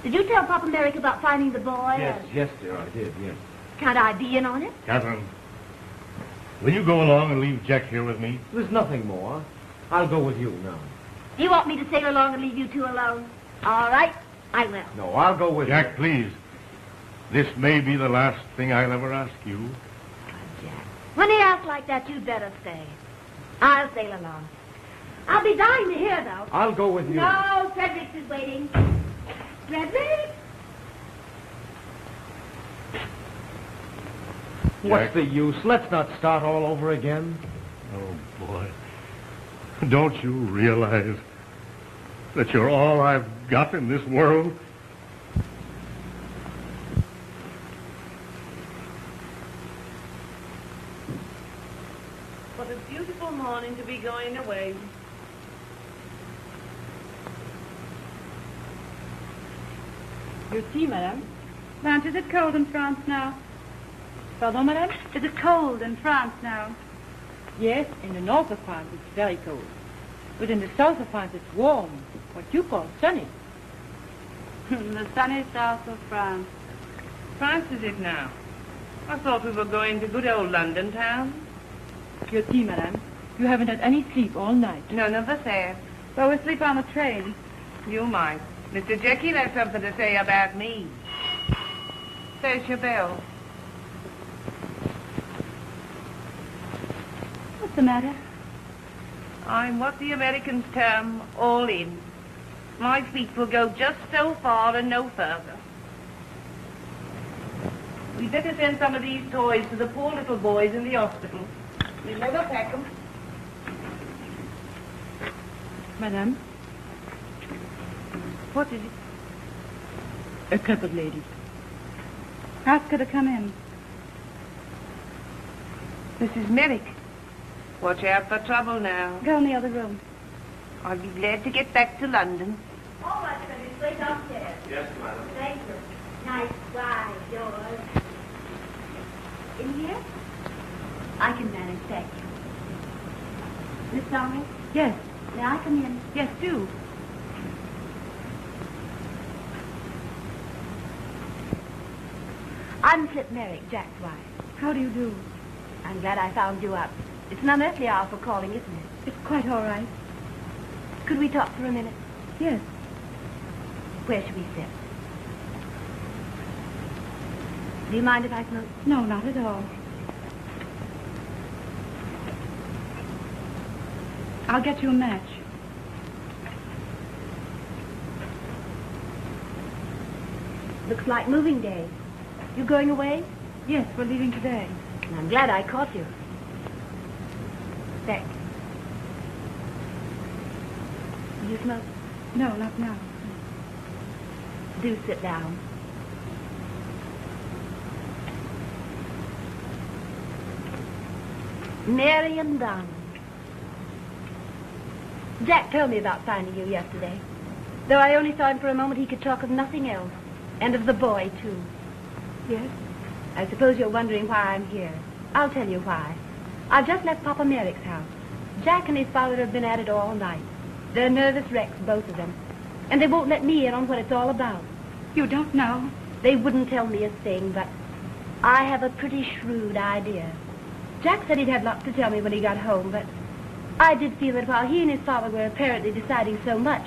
Did you tell Papa Merrick about finding the boy? Yes, dear, I did, yes. Can't I be in on it? Catherine, will you go along and leave Jack here with me? There's nothing more. I'll go with you now. Do you want me to sail along and leave you two alone? All right, I will. No, I'll go with Jack, please. This may be the last thing I'll ever ask you. Jack, when he asks like that, you'd better stay. I'll sail along. I'll be dying to hear, though. I'll go with you. No, Frederick is waiting. Frederick? What's the use? Let's not start all over again. Oh, boy. Don't you realize that you're all I've got in this world? What a beautiful morning to be going away. Your tea, madame. Blanche, is it cold in France now? Pardon, madame? Is it cold in France now? Yes, in the north of France it's very cold. But in the south of France it's warm, what you call sunny. The sunny south of France. France is it now? I thought we were going to good old London town. Your tea, madame. You haven't had any sleep all night. None of us have. Well, we sleep on the train. You might. Mr. Jekyll has something to say about me. There's your bell. What's the matter? I'm what the Americans term all in. My feet will go just so far and no further. We'd better send some of these toys to the poor little boys in the hospital. We'll never pack them. Madame? What is it? A crippled lady. Ask her to come in. Mrs. Merrick. Watch out for trouble now. Go in the other room. I'll be glad to get back to London. All right, Frederick, wait upstairs. Yes, madam. Thank you. Nice ride, yours. In here? I can manage, thank you. Miss Donald? Yes. May I come in? Yes, do. I'm Flip Merrick, Jack's wife. How do you do? I'm glad I found you up. It's an unearthly hour for calling, isn't it? It's quite all right. Could we talk for a minute? Yes. Where should we sit? Do you mind if I smoke? No, not at all. I'll get you a match. Looks like moving day. You going away? Yes, we're leaving today. I'm glad I caught you. Thanks. Do you smoke? No, not now. Do sit down. Marian Donald. Jack told me about finding you yesterday. Though I only saw him for a moment, he could talk of nothing else. And of the boy, too. Yes? I suppose you're wondering why I'm here. I'll tell you why. I've just left Papa Merrick's house. Jack and his father have been at it all night. They're nervous wrecks, both of them. And they won't let me in on what it's all about. You don't know? They wouldn't tell me a thing, but I have a pretty shrewd idea. Jack said he'd have lots to tell me when he got home, but I did feel that while he and his father were apparently deciding so much,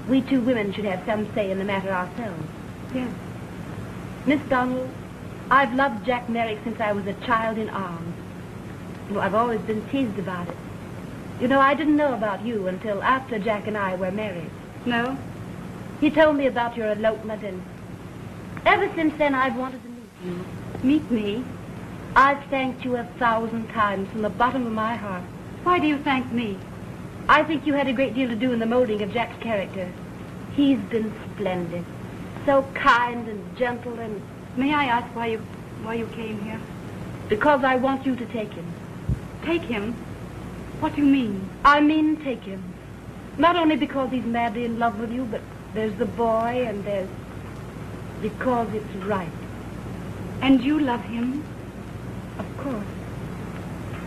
we two women should have some say in the matter ourselves. Yes. Miss Donald, I've loved Jack Merrick since I was a child in arms. Well, I've always been teased about it. You know, I didn't know about you until after Jack and I were married. No? He told me about your elopement, and ever since then I've wanted to meet you. Meet me? I've thanked you 1,000 times from the bottom of my heart. Why do you thank me? I think you had a great deal to do in the molding of Jack's character. He's been splendid. So kind and gentle and... May I ask why you came here? Because I want you to take him. Take him? What do you mean? I mean take him. Not only because he's madly in love with you, but there's the boy and there's... because it's right. And you love him? Of course.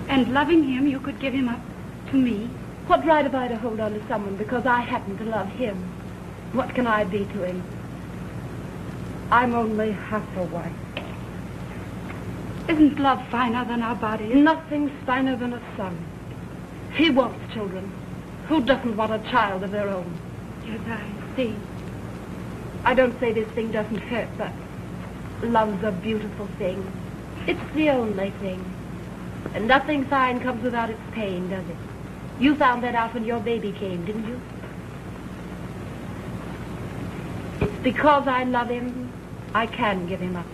And loving him, you could give him up to me? What right have I to hold on to someone because I happen to love him? What can I be to him? I'm only half a wife. Isn't love finer than our bodies? Nothing's finer than a son. He wants children. Who doesn't want a child of their own? Yes, I see. I don't say this thing doesn't hurt, but Love's a beautiful thing. It's the only thing. And nothing fine comes without its pain, does it? You found that out when your baby came, didn't you? It's because I love him, I can give him up.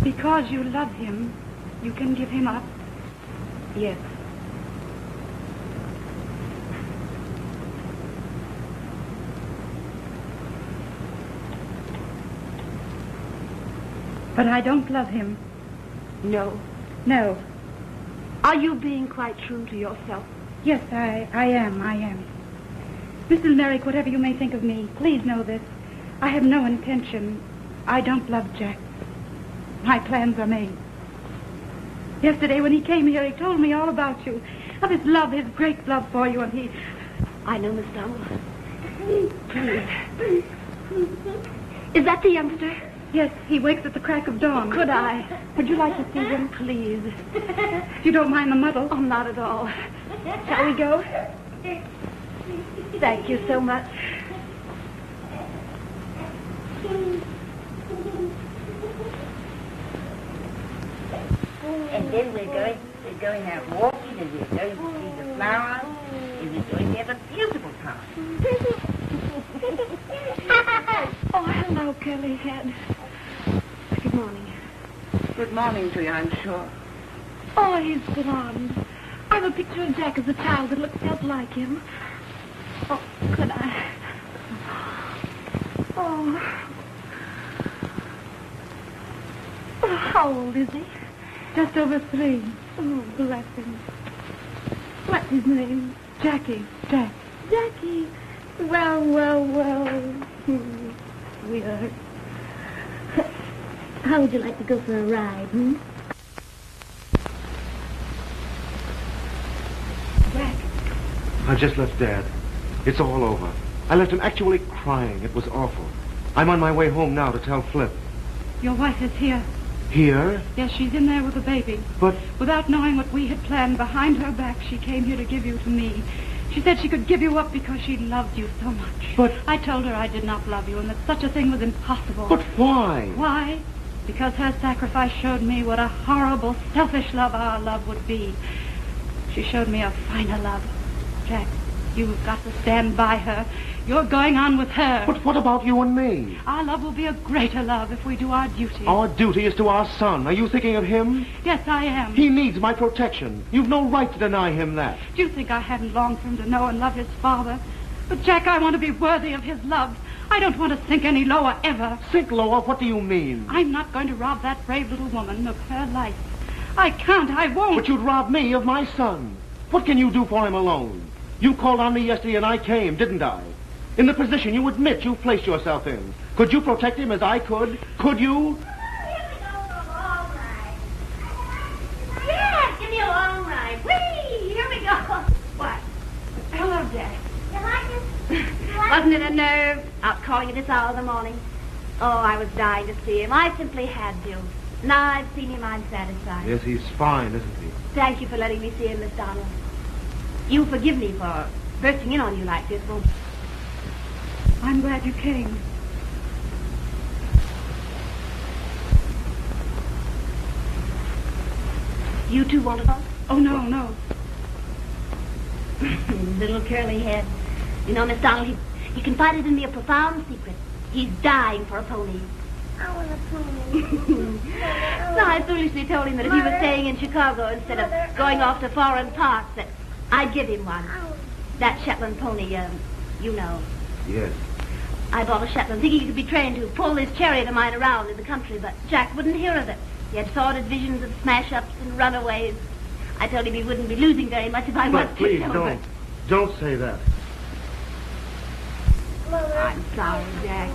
Because you love him, you can give him up? Yes. But I don't love him. No. No. Are you being quite true to yourself? Yes, I am. Mrs. Merrick, whatever you may think of me, please know this. I have no intention. I don't love Jack. My plans are made. Yesterday when he came here, he told me all about you. Of his love, his great love for you, and he... I know, Miss Donald. Please. Is that the youngster? Yes, he wakes at the crack of dawn. Could I? Would you like to see him? Please. If you don't mind the muddle. Oh, not at all. Shall we go? Thank you so much. And then we're going out walking, and we're going to see the flowers, and we're going to have a beautiful time. Oh, hello, curly head. Good morning. Good morning to you, I'm sure. Oh, he's blonde. I have a picture of Jack as a child that looks just like him. Oh, could I? Oh. Oh, how old is he? Just over 3. Oh, bless him. What's his name? Jackie. Jack. Jackie. Well. Sweetheart. How would you like to go for a ride, Jack. I just left Dad. It's all over. I left him actually crying. It was awful. I'm on my way home now to tell Flip. Your wife is here. Here? Yes, she's in there with the baby. But... Without knowing what we had planned behind her back, she came here to give you to me. She said she could give you up because she loved you so much. But... I told her I did not love you and that such a thing was impossible. But why? Why? Because her sacrifice showed me what a horrible, selfish love our love would be. She showed me a finer love. Jack, you've got to stand by her. You're going on with her. But what about you and me? Our love will be a greater love if we do our duty. Our duty is to our son. Are you thinking of him? Yes, I am. He needs my protection. You've no right to deny him that. Do you think I hadn't longed for him to know and love his father? But, Jack, I want to be worthy of his love. I don't want to sink any lower, ever. Sink lower? What do you mean? I'm not going to rob that brave little woman of her life. I can't. I won't. But you'd rob me of my son. What can you do for him alone? You called on me yesterday and I came, didn't I? In the position you admit you placed yourself in. Could you protect him as I could? Could you? Yeah, give me a long ride. Whee! Here we go. What? Hello, Jack. You like it? Wasn't it a nerve? Out calling at this hour of the morning. Oh, I was dying to see him. I simply had to. Now I've seen him, I'm satisfied. Yes, he's fine, isn't he? Thank you for letting me see him, Miss Donald. You forgive me for bursting in on you like this, won't you? I'm glad you came. You two want to talk? Oh, no. Little curly head. You know, Miss Donald, he confided in me a profound secret. He's dying for a pony. I want a pony. So I foolishly told him that if he was staying in Chicago instead of going off to foreign parts, that I'd give him one. That Shetland pony, you know. Yes. I bought a Shetland thinking he could be trained to pull this chariot of mine around in the country, but Jack wouldn't hear of it. He had sordid visions of smash-ups and runaways. I told him he wouldn't be losing very much if I was Please, kicked don't. over. Don't say that. I'm sorry, Jack.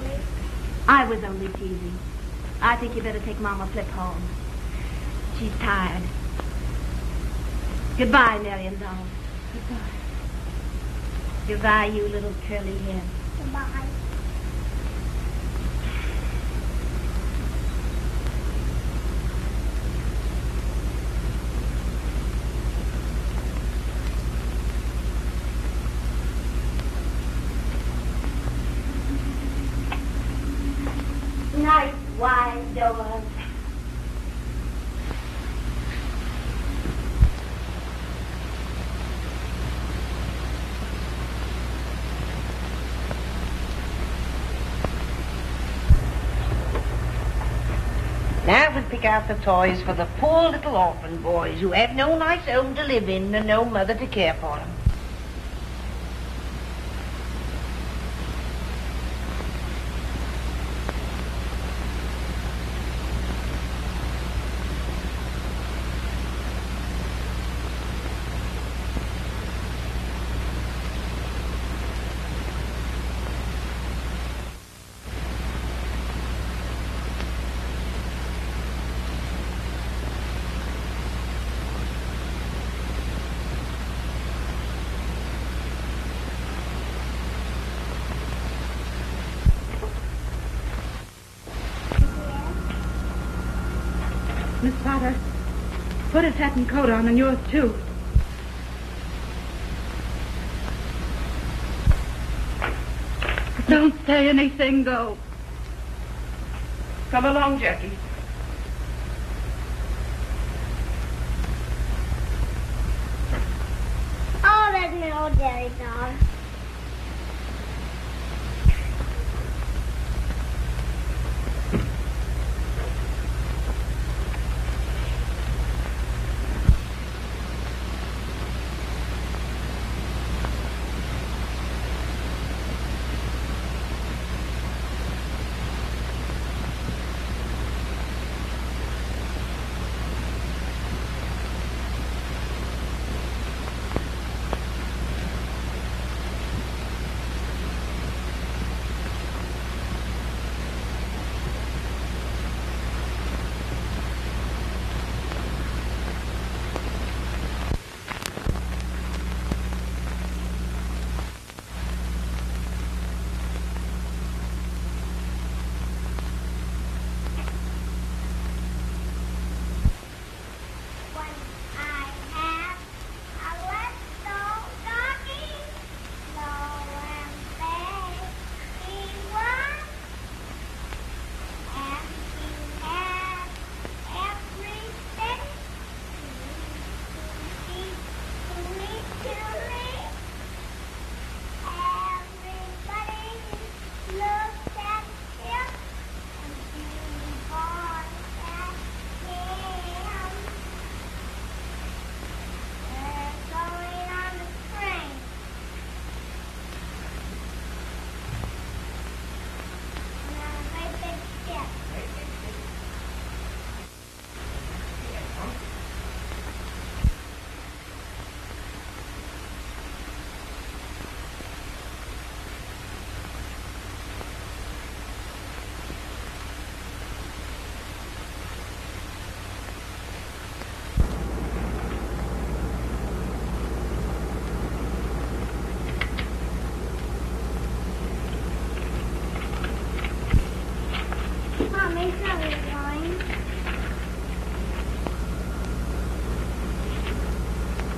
I was only teasing. I think you better take Mama Flip home. She's tired. Goodbye, Marian Donald. Goodbye. Goodbye, you little curly head. Goodbye. wide doors. Now we'll pick out the toys for the poor little orphan boys who have no nice home to live in and no mother to care for them. Miss Potter, put his hat and coat on, and yours too. Don't say anything, though. Come along, Jackie. Oh, there's my old dairy dog.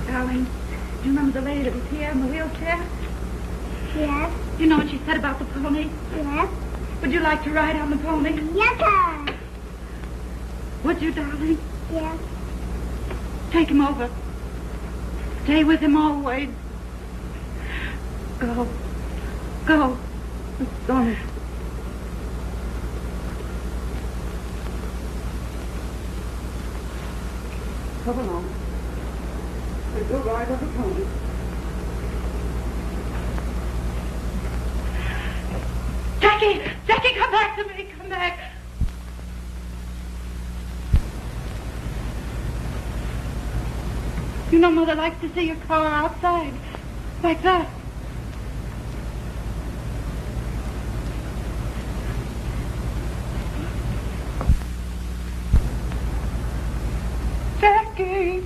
Darling, do you remember the lady that was here in the wheelchair? Yes. Do you know what she said about the pony? Yes. Would you like to ride on the pony? Yes, sir. Would you, darling? Yes. Take him over. Stay with him always. Go. Go. Don't. Come along. Let's go ride on the pony. Jackie! Jackie, come back to me! Come back! You know, Mother likes to see your car outside. Like that. Jackie!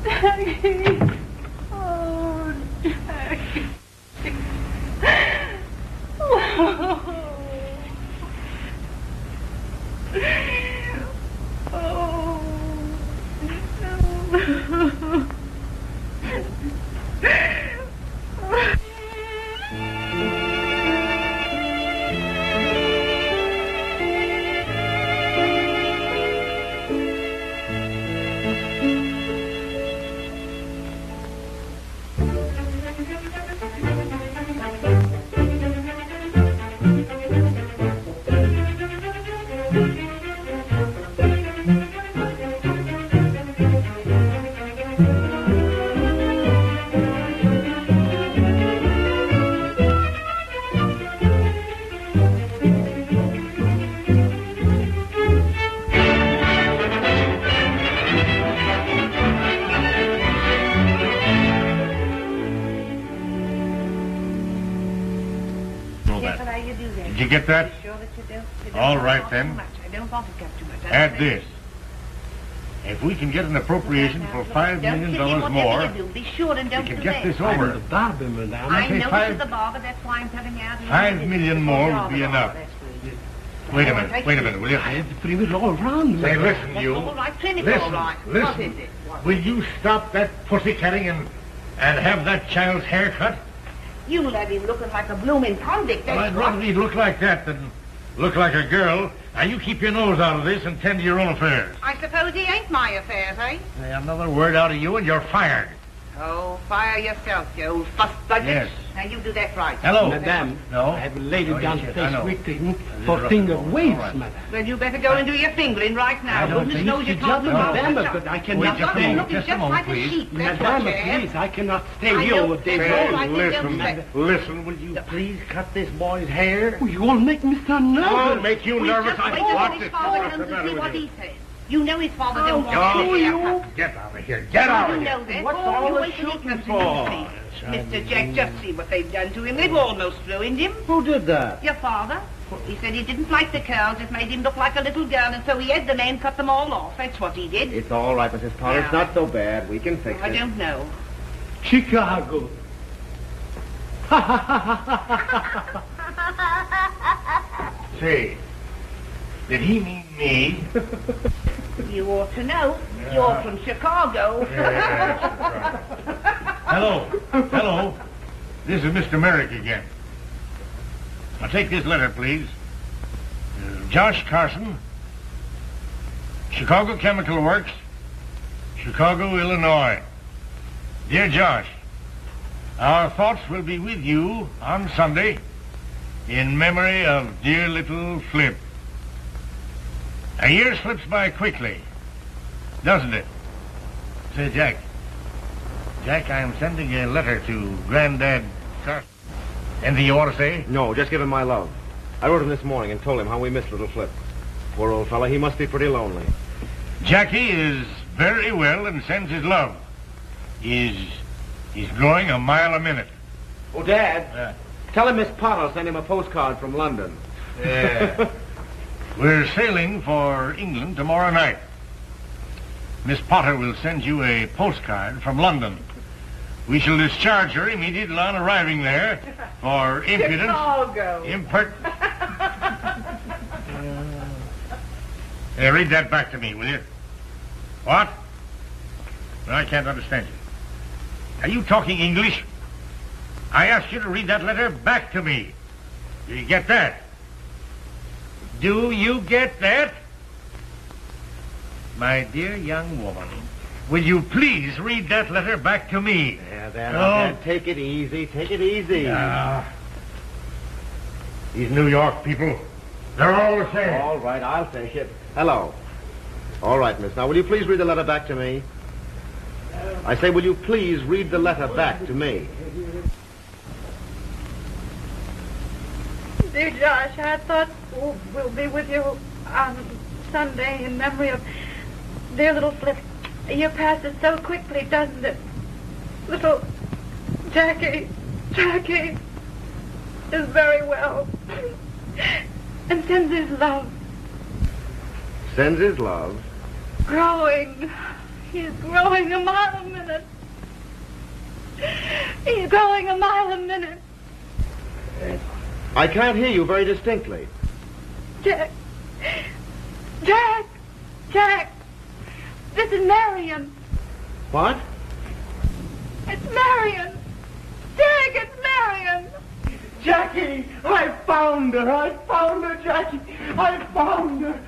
Jackie! Oh, Jackie! get that? Be sure that you don't. All right, then. Too much. I don't want to get too much. Add this. If we can get an appropriation for $5 million more, be sure and don't we can get this over. I'm the barber, madame. I know this is the barber, that's why I'm telling you how to $5 million more would be enough. Wait a minute, will you? I have to trim it all round. Say, listen, you. All right, trim it all right. What is it? Will you stop that pussycatting and have that child's hair cut? You let him looking like a blooming convict. Well, I'd rather he'd look like that than look like a girl. Now, you keep your nose out of this and tend to your own affairs. I suppose he ain't my affairs, eh? Say another word out of you and you're fired. Oh, fire yourself, you old fuss-budget. Yes. Now, you do that right. Hello. Madame, No? I have laid it down yes, face wicked for finger waves, madame. Well, you better go and do your fingering right now. Goodness knows you can't look Madame, like but I cannot You're stay. looking just like a sheep. That's what Madame, you have. please, I cannot stay I here know. all day Say, long. Listen, will you please cut this boy's hair? Oh, you all make me so nervous. I'll make you nervous. Just wait until his father comes to see what he says. You know his father don't want to you. Get out of here. Get out of You here. know that. What's You all the wait till he shooting comes for? to see. Mr. Jack, just see what they've done to him. They've almost ruined him. Who did that? Your father. He said he didn't like the curls. It made him look like a little girl, and so he had the man cut them all off. That's what he did. It's all right, Mrs. Potter. It's not so bad. We can fix I it. don't know. Chicago. Say, did he mean me? You ought to know. You're from Chicago. Hello. This is Mr. Merrick again. Now take this letter, please. Josh Carson, Chicago Chemical Works, Chicago, Illinois. Dear Josh, our thoughts will be with you on Sunday in memory of dear little Flip. A year slips by quickly, doesn't it? Say, Jack, I am sending a letter to Granddad Carson. Anything you want to say? No, just give him my love. I wrote him this morning and told him how we missed little Flip. Poor old fella, he must be pretty lonely. Jackie is very well and sends his love. He's growing a mile a minute. Oh, Dad, tell him Miss Potter sent him a postcard from London. Yeah. We're sailing for England tomorrow night. Miss Potter will send you a postcard from London. We shall discharge her immediately on arriving there for impudence. Chicago. Read that back to me, will you? What? Well, I can't understand you. Are you talking English? I asked you to read that letter back to me. Do you get that? Do you get that? My dear young woman, will you please read that letter back to me? Yeah, Dad, take it easy. Take it easy. These New York people, they're all the same. All right, I'll take it. Hello. All right, miss. Now, will you please read the letter back to me? I say, will you please read the letter back to me? Dear Josh, I thought we'll be with you on Sunday in memory of dear little Flip. You pass it so quickly, doesn't it? Little Jackie is very well and sends his love. Sends his love. Growing. He's growing a mile a minute. He's growing a mile a minute. I can't hear you very distinctly. Jack. This is Marion. What? It's Marion. Jack, it's Marion. Jackie, I found her, Jackie. I found her.